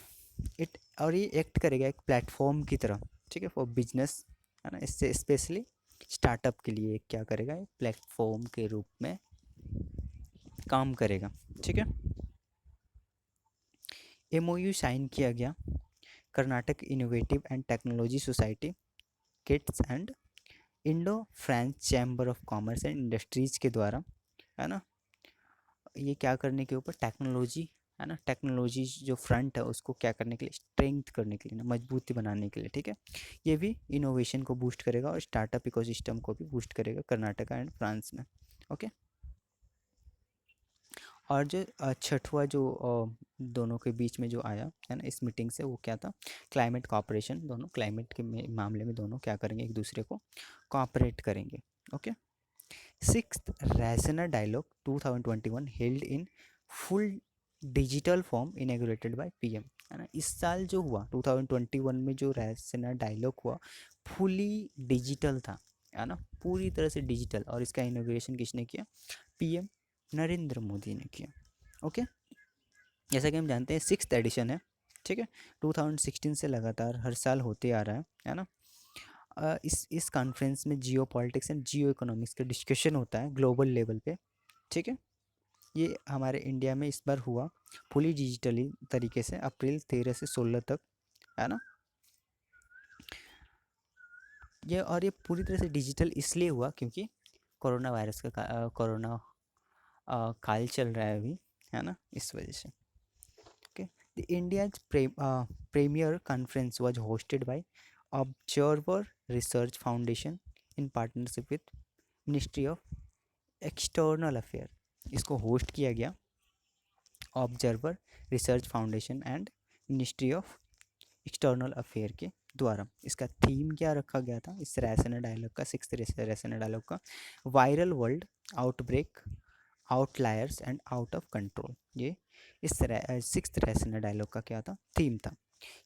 इट, और ये एक्ट करेगा एक प्लेटफॉर्म की तरह, ठीक है, फॉर बिजनेस, है ना, इससे स्पेशली स्टार्टअप के लिए क्या करेगा, एक प्लेटफॉर्म के रूप में काम करेगा। ठीक है। MOU साइन किया गया Karnataka innovative and technology society Kitts and Indo French chamber of commerce and industries के द्वारा, है ना, ये क्या करने के ऊपर, टेक्नोलॉजी, है ना, टेक्नोलॉजी जो फ्रंट है उसको क्या करने के लिए, स्ट्रेंथ करने के लिए ना, मजबूती बनाने के लिए। ठीक है, ये भी इनोवेशन को बूस्ट करेगा और स्टार्टअप इकोसिस्टम को भी बूस्ट करेगा कर्नाटका एंड फ्रांस में। ओके। और जो छठवा जो दोनों के बीच में जो आया है ना इस मीटिंग से, वो क्या था, क्लाइमेट कॉपरेशन, दोनों क्लाइमेट के मामले में दोनों क्या करेंगे, एक दूसरे को कॉपरेट करेंगे। Okay. Sixth Raisina dialogue 2021 held in full digital form inaugurated by PM, है ना, इस साल जो हुआ 2021 में जो रैसना डायलॉग हुआ फुली डिजिटल था, है ना, पूरी तरह से डिजिटल, और इसका इनॉग्रेशन किसने किया, PM नरेंद्र मोदी ने किया। ओके। जैसा कि हम जानते हैं 6th एडिशन है, ठीक है, 2016 से लगातार हर साल होते आ रहा है ना। इस कॉन्फ्रेंस में जियो पॉलिटिक्स एंड जियो इकोनॉमिक्स का डिस्कशन होता है ग्लोबल लेवल पे। ठीक है, ये हमारे इंडिया में इस बार हुआ फुली डिजिटली तरीके से अप्रैल 13 से 16 तक, है ना। ये पूरी तरह से डिजिटल इसलिए हुआ क्योंकि कोरोना वायरस का कोरोना काल चल रहा है अभी, है ना, इस वजह से। Okay. The India's premier conference was hosted by Observer Research Foundation in partnership with Ministry of External Affairs. इसको होस्ट किया गया observer research Foundation and Ministry of External affair के द्वारा। इसका थीम क्या रखा गया था इस रैसना डायलॉग का, 6th रैसना डायलॉग का, viral world outbreak outliers and out of control. ये इस 6th रैसना डायलॉग का क्या था, थीम था।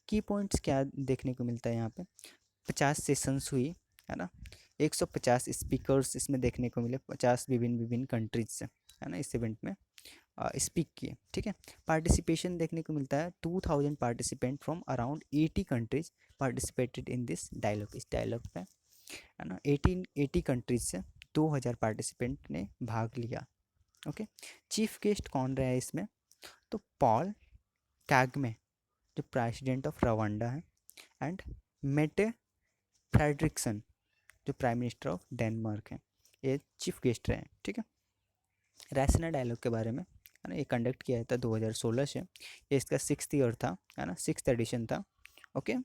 की पॉइंट्स क्या देखने को मिलता है यहाँ पे, 50 सेशंस हुई, है ना, 150 स्पीकर्स इसमें देखने को मिले, 50 विभिन्न विभिन्न कंट्रीज से, है ना, इस इवेंट में स्पीक किए। ठीक है, पार्टिसिपेशन देखने को मिलता है 2000 participant from around 80 countries participated in this dialogue, इस डायलॉग पे, है ना, 80 कंट्रीज से 2000 पार्टिसिपेंट ने भाग लिया। ओके। चीफ गेस्ट कौन रहा है इसमें, तो पॉल कैगमे जो प्रेसिडेंट ऑफ रवांडा है, एंड मेटे फ्रेडरिक्सन जो प्राइम मिनिस्टर ऑफ डेनमार्क है, ये चीफ गेस्ट रहे हैं। ठीक है, रैसना डायलॉग के बारे में, है ना, ये कंडक्ट किया था 2016 से। ये इसका 6th ईयर था, है ना, 6th एडिशन था। ओके।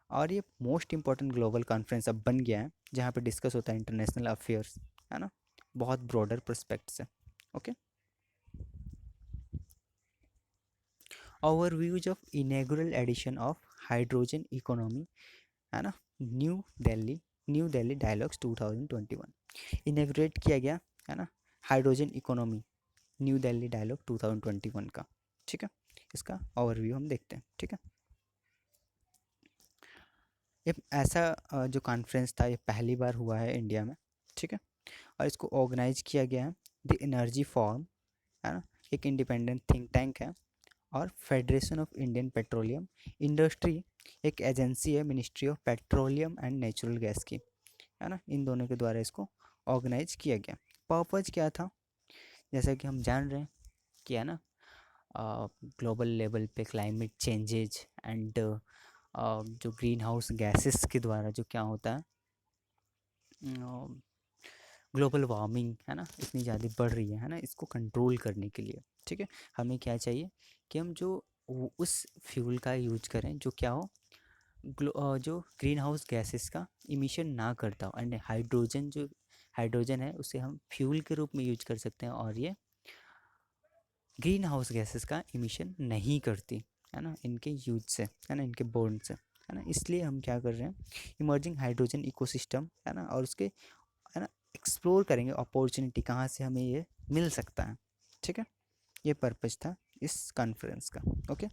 और ये मोस्ट इम्पॉर्टेंट ग्लोबल कॉन्फ्रेंस अब बन गया है, जहाँ पे डिस्कस होता है इंटरनेशनल अफेयर्स, है ना, बहुत ब्रॉडर पर्सपेक्ट से। Okay. Overviews of inaugural edition of hydrogen economy, है ना, न्यू दिल्ली, न्यू दिल्ली डायलॉग्स 2021 इनॉग्रेट किया गया, है ना, hydrogen economy New Delhi dialogue 2021 का। ठीक है, इसका ओवरव्यू हम देखते हैं। ठीक है, ये ऐसा जो कॉन्फ्रेंस था, ये पहली बार हुआ है इंडिया में। ठीक है, और इसको ऑर्गेनाइज किया गया है द एनर्जी फॉर्म, है ना, एक इंडिपेंडेंट थिंक टैंक है, और federation of Indian petroleum industry एक एजेंसी है, ministry of petroleum and natural gas की, है ना, इन दोनों के द्वारा इसको ऑर्गेनाइज किया गया। पर्पज़ क्या था, जैसा कि हम जान रहे हैं कि, है ना, ग्लोबल लेवल पे क्लाइमेट चेंजेज एंड जो ग्रीन हाउस गैसेस के द्वारा जो क्या होता है, ग्लोबल वार्मिंग, है ना, इतनी ज़्यादा बढ़ रही है ना, इसको कंट्रोल करने के लिए, ठीक है, हमें क्या चाहिए कि हम जो उस फ्यूल का यूज करें जो क्या हो, जो ग्रीन हाउस गैसेस का इमिशन ना करता हो, एंड हाइड्रोजन, जो हाइड्रोजन है उसे हम फ्यूल के रूप में यूज कर सकते हैं, और ये ग्रीन हाउस गैसेस का इमिशन नहीं करती, है ना, इनके यूज से, है ना, इनके बर्न से, है ना, इसलिए हम क्या कर रहे हैं, इमर्जिंग हाइड्रोजन इकोसिस्टम, है ना, और उसके, है ना, एक्सप्लोर करेंगे अपॉर्चुनिटी कहाँ से हमें ये मिल सकता है। ठीक है, ये पर्पज़ था इस कॉन्फ्रेंस का। Okay,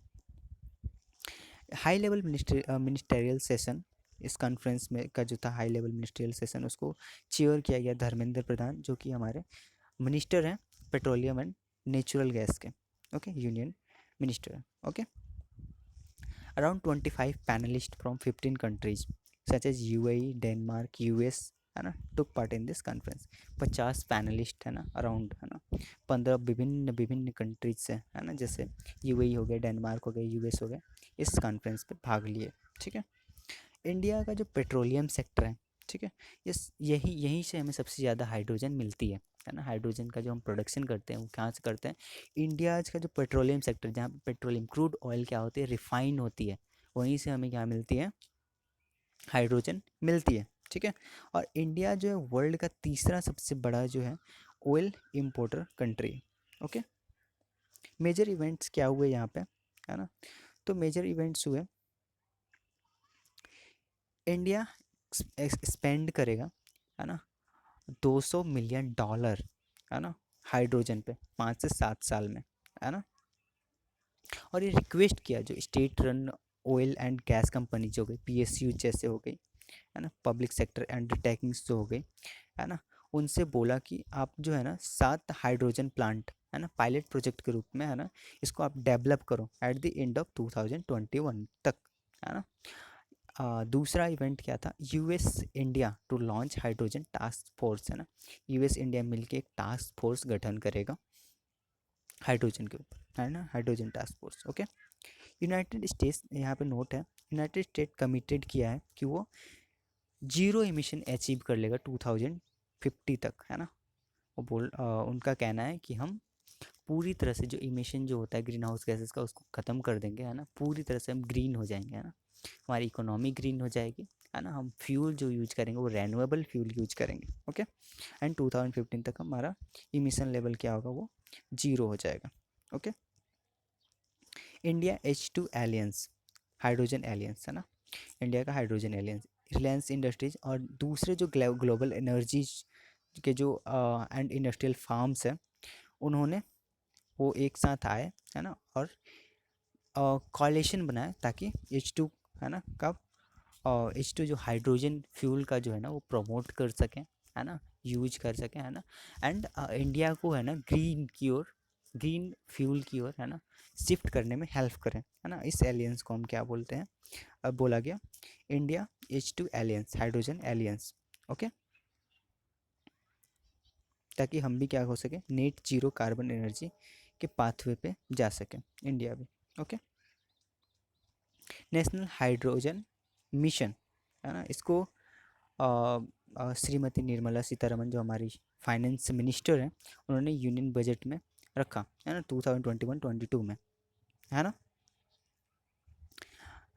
high level ministerial session, इस कॉन्फ्रेंस में का जो था हाई लेवल मिनिस्ट्रियल सेशन, उसको चेयर किया गया धर्मेंद्र प्रधान, जो कि हमारे मिनिस्टर हैं पेट्रोलियम एंड नेचुरल गैस के। Okay, union minister. Okay, around 25 panelist from 15 countries such as UAE, Denmark, US, है ना, took part in this conference. 50 panelist, है ना, अराउंड, है ना, 15 विभिन्न विभिन्न कंट्रीज से, है ना, जैसे यूएई हो गया, डेनमार्क हो गया, यूएस हो गया, इस कॉन्फ्रेंस पे भाग लिए। ठीक है, इंडिया का जो पेट्रोलियम सेक्टर है, ठीक है, इस यहीं से हमें सबसे ज़्यादा हाइड्रोजन मिलती है ना, हाइड्रोजन का जो हम प्रोडक्शन करते हैं वो कहाँ से करते हैं, इंडिया का जो पेट्रोलियम सेक्टर, जहाँ पे पेट्रोलियम क्रूड ऑयल क्या होती है, रिफाइन होती है, वहीं से हमें क्या मिलती है, हाइड्रोजन मिलती है। ठीक है, और इंडिया जो है वर्ल्ड का तीसरा सबसे बड़ा जो है oil importer country. Okay, major events क्या हुए यहाँ पे, है ना, तो मेजर इवेंट्स हुए, इंडिया स्पेंड करेगा, है ना, $200 मिलियन, है ना, हाइड्रोजन पे 5 से 7 साल में, है ना, और ये रिक्वेस्ट किया जो state run oil and gas company जो हो गई, पीएसयू जैसे हो गई, है ना, पब्लिक सेक्टर अंडरटेकिंग्स जो हो गई, है ना, उनसे बोला कि आप जो है ना 7 हाइड्रोजन प्लांट, है ना, पायलट प्रोजेक्ट के रूप में, है ना, इसको आप डेवलप करो एट द एंड ऑफ 2021 तक, है ना। दूसरा इवेंट क्या था, US India to launch hydrogen task force, है ना, यूएस इंडिया मिलके एक टास्क फोर्स गठन करेगा हाइड्रोजन के ऊपर, है ना, hydrogen task force. Okay, United states, यहाँ पे नोट है, यूनाइटेड स्टेट कमिटेड किया है कि वो जीरो इमिशन अचीव कर लेगा 2050 तक, है ना, वो उनका कहना है कि हम पूरी तरह से जो इमिशन जो होता है ग्रीन हाउस गैसेस का उसको ख़त्म कर देंगे, है ना, पूरी तरह से हम ग्रीन हो जाएंगे, है ना, हमारी इकोनॉमी ग्रीन हो जाएगी, है ना, हम फ्यूल जो यूज करेंगे वो रेन्यूएबल फ्यूल यूज करेंगे। ओके, एंड 2015 तक हमारा इमिशन लेवल क्या होगा, वो जीरो हो जाएगा। Okay, India H2 aliens, hydrogen aliens, है ना, इंडिया का हाइड्रोजन एलियंस, रिलायंस इंडस्ट्रीज और दूसरे जो ग्लोबल एनर्जीज के जो एंड इंडस्ट्रियल फार्म्स हैं, उन्होंने वो एक साथ आए, है ना, और कॉलेशन बनाए ताकि H2, है ना, का H2 जो हाइड्रोजन फ्यूल का जो है ना वो प्रमोट कर सकें, है ना, यूज कर सकें, है ना, एंड इंडिया को, है ना, ग्रीन की ओर, ग्रीन फ्यूल की ओर, है ना, शिफ्ट करने में हेल्प करें, है ना, इस एलियंस को हम क्या बोलते हैं, अब बोला गया India H2 aliens, hydrogen aliens. Okay, ताकि हम भी क्या हो सके, नेट जीरो कार्बन एनर्जी के पाथवे पे जा सके इंडिया भी। ओके, नेशनल हाइड्रोजन मिशन, है ना, इसको श्रीमती निर्मला सीतारमन जो हमारी फाइनेंस मिनिस्टर हैं, उन्होंने यूनियन बजट में रखा है ना 2021-22 में, है ना,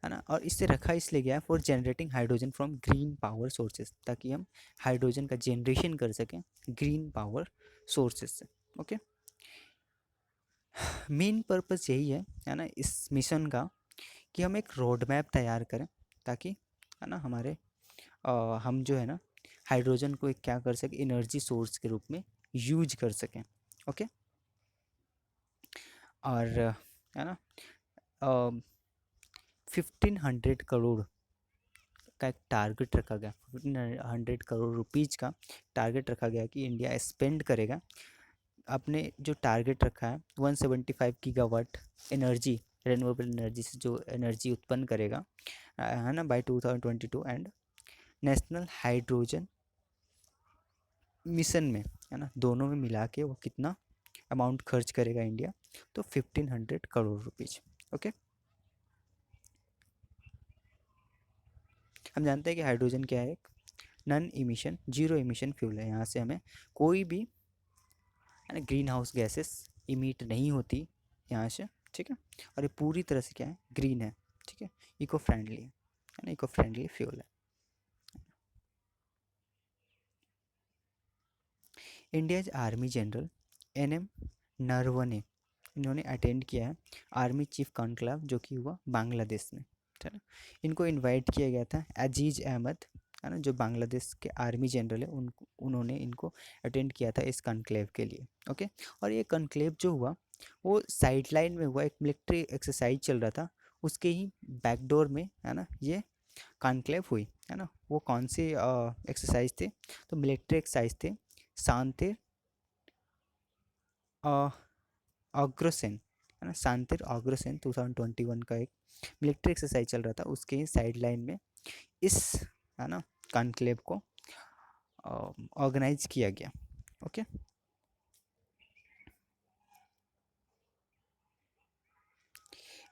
है ना। और इससे रखा इसलिए गया for generating hydrogen from green power sources, ताकि हम हाइड्रोजन का जनरेशन कर सकें ग्रीन पावर सोर्सेज से। ओके, मेन पर्पस यही है ना इस मिशन का, कि हम एक रोड मैप तैयार करें, ताकि है ना हमारे हम जो है ना हाइड्रोजन को एक क्या कर सकें, एनर्जी सोर्स के रूप में यूज कर सकें। ओके, और है ना 1500 करोड़ का एक टारगेट रखा गया, 1500 करोड़ रुपीज़ का टारगेट रखा गया कि इंडिया स्पेंड करेगा। आपने जो टारगेट रखा है 175 गीगावाट एनर्जी, रेन्यूएबल एनर्जी से जो एनर्जी उत्पन्न करेगा, है ना, by 2022, and national hydrogen mission में, है ना, दोनों में मिला के वो कितना अमाउंट खर्च करेगा इंडिया, तो 1500 करोड़ रुपीज़। ओके, हम जानते हैं कि हाइड्रोजन क्या है, एक non emission zero emission fuel है। यहाँ से हमें कोई भी, है ना, ग्रीन हाउस गैसेस इमिट नहीं होती यहाँ से, ठीक है। और ये पूरी तरह से क्या है, ग्रीन है, ठीक है, इको फ्रेंडली है ना, इको फ्रेंडली फ्यूल है। India's army general NM Naravane, इन्होंने अटेंड किया है आर्मी चीफ कॉन्क्लेव, जो कि हुआ बांग्लादेश में, है ना। इनको इनवाइट किया गया था अजीज अहमद, है ना, जो बांग्लादेश के आर्मी जनरल है, उन्होंने इनको अटेंड किया था इस कॉन्क्लेव के लिए। ओके, और ये कॉन्क्लेव जो हुआ वो साइड लाइन में हुआ, एक मिलिट्री एक्सरसाइज चल रहा था, उसके ही बैकडोर में, है ना, ये कॉन्क्लेव हुई, है ना। वो कौन सी एक्सरसाइज थे, तो मिलिट्री एक्सरसाइज थे शांति अग्रसेन, है ना, शांतिर अग्रसेन 2021 का एक मिलिट्री एक्सरसाइज चल रहा था, उसके ही साइड लाइन में इस, है ना, कॉन्क्लेव को ऑर्गेनाइज किया गया। Okay,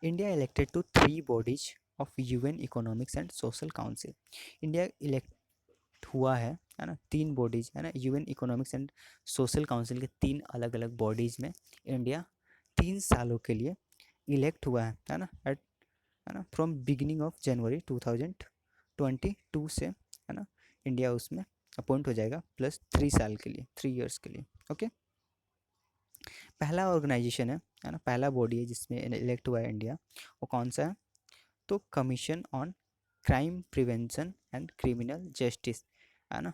India elected to 3 bodies of UN economics and social council. India elect हुआ है ना 3 बॉडीज, है ना, UN economics and social council के 3 अलग अलग बॉडीज़ में इंडिया 3 सालों के लिए इलेक्ट हुआ है ना, है ना, फ्रॉम बिगिनिंग ऑफ जनवरी 2022 से, है ना, इंडिया उसमें अपॉइंट हो जाएगा +3 साल के लिए, 3 ईयर्स के लिए। ओके, पहला ऑर्गेनाइजेशन है ना, पहला बॉडी है जिसमें इलेक्ट हुआ है इंडिया, वो कौन सा है, तो commission on crime prevention and criminal justice, है ना।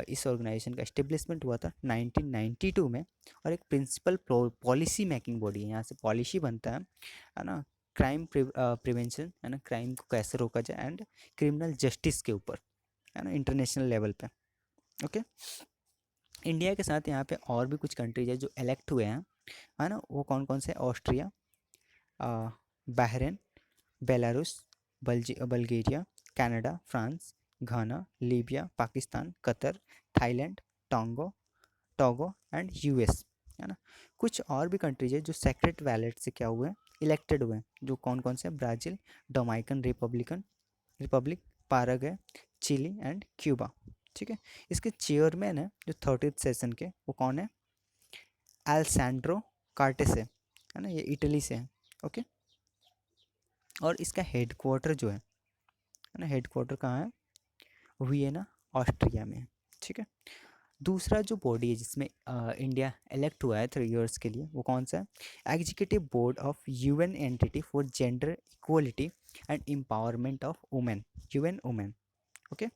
इस ऑर्गेनाइजेशन का इस्टेब्लिशमेंट हुआ था 1992 में, और एक प्रिंसिपल पॉलिसी मेकिंग बॉडी है, यहाँ से पॉलिसी बनता है ना, क्राइम प्रिवेंशन, है ना, क्राइम को कैसे रोका जाए, एंड क्रिमिनल जस्टिस के ऊपर, है ना, इंटरनेशनल लेवल पे। ओके, इंडिया के साथ यहाँ पे और भी कुछ कंट्रीज है जो इलेक्ट हुए हैं, है ना, वो कौन कौन से, Austria, Bahrain, Belarus, Bulgaria, Canada, France, Ghana, Libya, Pakistan, Qatar, Thailand, Togo Togo and US, है ना। कुछ और भी कंट्रीज है जो सेक्रेट बैलेट से क्या हुए हैं, इलेक्टेड हुए हैं, जो कौन कौन से, Brazil, Dominican Republic, Paraguay, Chile and Cuba, ठीक है। इसके चेयरमैन है जो 30th सेशन के, वो कौन है, एल्सैंड्रो कार्टेस है ना, ये इटली से है। ओके, और इसका हेड क्वार्टर जो है ना, हेड क्वार्टर कहाँ है, वियना, ऑस्ट्रिया में है, ठीक है। दूसरा जो बॉडी है जिसमें इंडिया इलेक्ट हुआ है 3 ईयर्स के लिए, वो कौन सा है, executive board of UN entity for gender equality and empowerment of women, UN women. Okay, है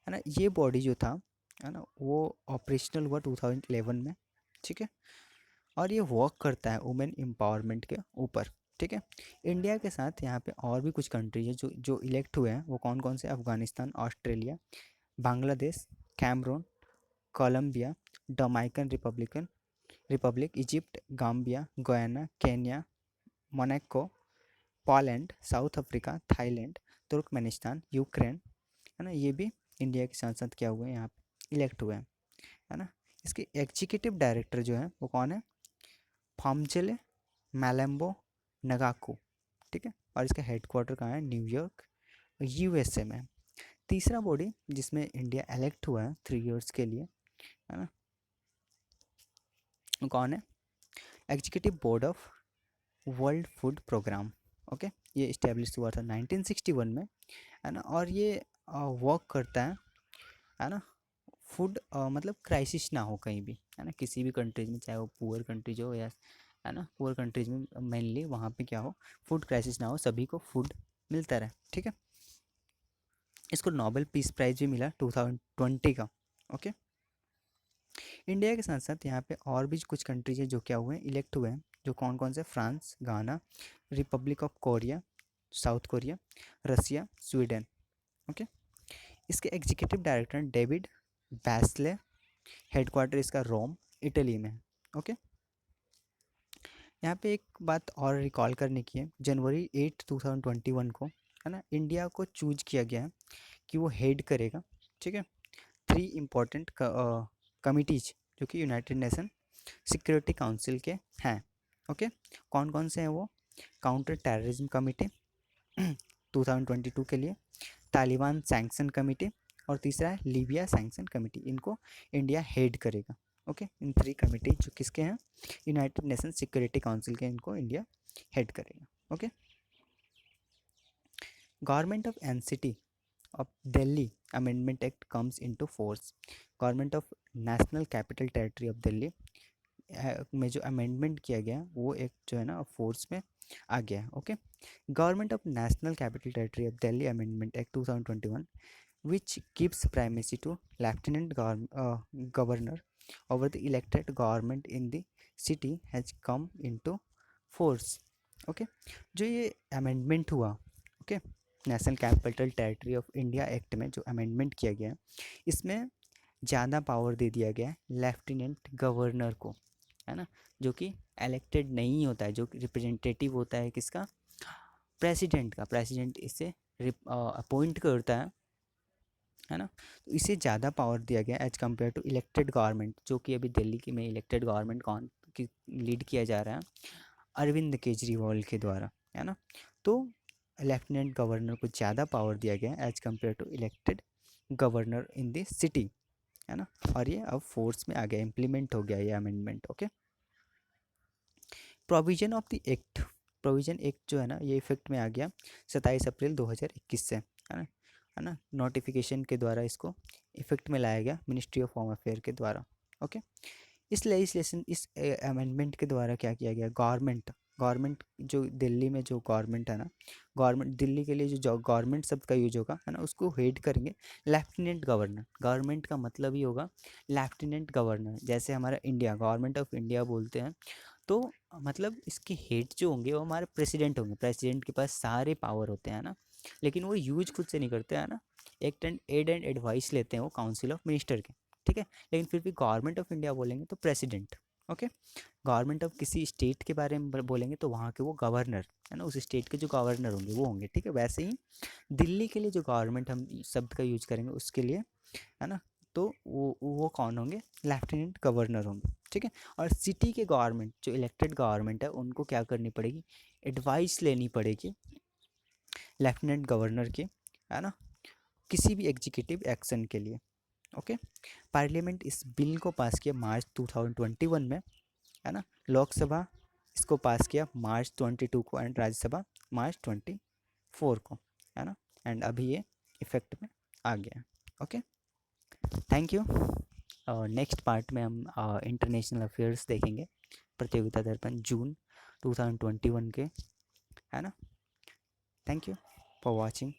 ना, ये बॉडी जो था, है ना, वो ऑपरेशनल हुआ 2011 में, ठीक है, और ये वर्क करता है वुमेन एम्पावरमेंट के ऊपर, ठीक है। इंडिया के साथ यहाँ पे और भी कुछ कंट्री है जो जो इलेक्ट हुए हैं, वो कौन कौन से, Afghanistan, Australia, Bangladesh, Cameroon, Colombia, Dominican Republic, Egypt, Gambia, Guyana, Kenya, Monaco, Poland, South Africa, Thailand, Turkmenistan, Ukraine, है ना, ये भी इंडिया के साथ साथ क्या हुए हैं, यहाँ पे इलेक्ट हुए हैं, है ना। इसके एग्जीक्यूटिव डायरेक्टर जो है वो कौन है, फॉर्मजेले मैलेम्बो नगाकू, ठीक है, और इसका हेड क्वार्टर कहाँ है, न्यूयॉर्क, USA में। तीसरा बॉडी जिसमें इंडिया इलेक्ट हुआ है 3 इयर्स के लिए, है ना, कौन है? Executive board of world food programme. Okay, ये इस्टेब्लिश हुआ था 1961 में, है ना, और ये वर्क करता है ना, फूड मतलब क्राइसिस ना हो कहीं भी, है ना, किसी भी कंट्रीज में, चाहे वो पुअर कंट्रीज हो या, है ना, पुअर कंट्रीज में मेनली वहाँ पे क्या हो, फूड क्राइसिस ना हो, सभी को फूड मिलता रहे, ठीक है। इसको नोबेल पीस प्राइज भी मिला 2020 का। ओके, इंडिया के साथ साथ यहाँ पे और भी कुछ कंट्रीज है जो क्या हुए हैं, इलेक्ट हुए हैं, जो कौन कौन से? France, Ghana, Republic of Korea, South Korea, Russia, Sweden. Okay, इसके executive director David Beasley, headquarter इसका रोम, इटली में है। ओके, यहाँ पे एक बात और रिकॉल करने की है, जनवरी 8 2021 को, है ना, इंडिया को चूज किया गया है कि वो हेड करेगा, ठीक है, 3 इम्पोर्टेंट कमिटीज जो कि यूनाइटेड नेशन सिक्योरिटी काउंसिल के हैं। ओके, कौन कौन से हैं वो? काउंटर टेररिज्म कमिटी 2022 के लिए, तालिबान सैंक्शन कमिटी, और तीसरा है लीबिया सैंक्शन कमिटी। इनको इंडिया हेड करेगा। ओके, इन 3 कमिटी जो किसके हैं? यूनाइटेड नेशन सिक्योरिटी काउंसिल के, इनको इंडिया हेड करेगा। Okay, government of NCT of Delhi amendment act comes into force. Government of national capital territory of Delhi में जो अमेंडमेंट किया गया वो एक जो है ना फोर्स में आ गया। Okay, government of national capital territory of Delhi amendment act 2021 which gives primacy to lieutenant governor over the elected government in the city has come into force. Okay, जो ये अमेंडमेंट हुआ, okay, national capital territory of India act में जो amendment किया गया, इसमें ज़्यादा power दे दिया गया है लेफ्टिनेंट गवर्नर को, है ना, जो कि इलेक्टेड नहीं होता है, जो रिप्रेजेंटेटिव होता है किसका? प्रेसिडेंट का। प्रेसिडेंट इसे अपॉइंट करता है ना, तो इसे ज़्यादा पावर दिया गया as compare to elected government, जो कि अभी दिल्ली की में इलेक्टेड गवर्नमेंट कौन की लीड किया जा रहा है? अरविंद केजरीवाल के द्वारा, है ना। तो लेफ्टिनेंट गवर्नर को ज़्यादा पावर दिया गया as compare to elected governor in the city, है ना, और ये अब फोर्स में आ गया, इम्प्लीमेंट हो गया ये amendment. Okay, provision of the act, provision act जो है ना ये इफेक्ट में आ गया 27 अप्रैल 2021 से, है ना, नोटिफिकेशन के द्वारा इसको इफेक्ट में लाया गया मिनिस्ट्री ऑफ होम अफेयर के द्वारा। ओके, इस लेजिस्लेशन, इस अमेंडमेंट के द्वारा क्या किया गया? गवर्नमेंट, गवर्नमेंट जो दिल्ली में जो गवर्नमेंट है ना, गवर्नमेंट दिल्ली के लिए जो गवर्नमेंट शब्द का यूज होगा, है ना, उसको हेड करेंगे लेफ्टिनेंट गवर्नर। गवर्नमेंट का मतलब ही होगा लेफ्टिनेंट गवर्नर, जैसे हमारा इंडिया गवर्नमेंट ऑफ इंडिया बोलते हैं, तो मतलब इसके हेड जो होंगे वो हमारे प्रेसिडेंट होंगे। प्रेसिडेंट के पास सारे पावर होते हैं ना, लेकिन वो यूज खुद से नहीं करते हैं ना, एक्ट एंड एडवाइस लेते हैं वो काउंसिल ऑफ मिनिस्टर के, ठीक है। लेकिन फिर भी गवर्नमेंट ऑफ इंडिया बोलेंगे तो प्रेसिडेंट। ओके, गवर्नमेंट ऑफ किसी स्टेट के बारे में बोलेंगे तो वहाँ के वो गवर्नर, है ना, उस स्टेट के जो गवर्नर होंगे वो होंगे, ठीक है। वैसे ही दिल्ली के लिए जो गवर्नमेंट हम शब्द का यूज करेंगे उसके लिए, है ना, तो वो कौन होंगे? लेफ्टिनेंट गवर्नर होंगे, ठीक है। और सिटी के गवर्नमेंट जो इलेक्टेड गवर्नमेंट है उनको क्या करनी पड़ेगी? एडवाइस लेनी पड़ेगी लेफ्टिनेंट गवर्नर की, है ना, किसी भी एग्जीक्यूटिव एक्शन के लिए। ओके, पार्लियामेंट इस बिल को पास किया मार्च 2021 में, है ना, लोकसभा इसको पास किया मार्च 22 को, एंड राज्यसभा मार्च 24 को, है ना, एंड अभी ये इफेक्ट में आ गया। Okay, thank you. और नेक्स्ट पार्ट में हम इंटरनेशनल अफेयर्स देखेंगे, प्रतियोगिता दर्पण जून 2021 के, है ना। Thank you for watching.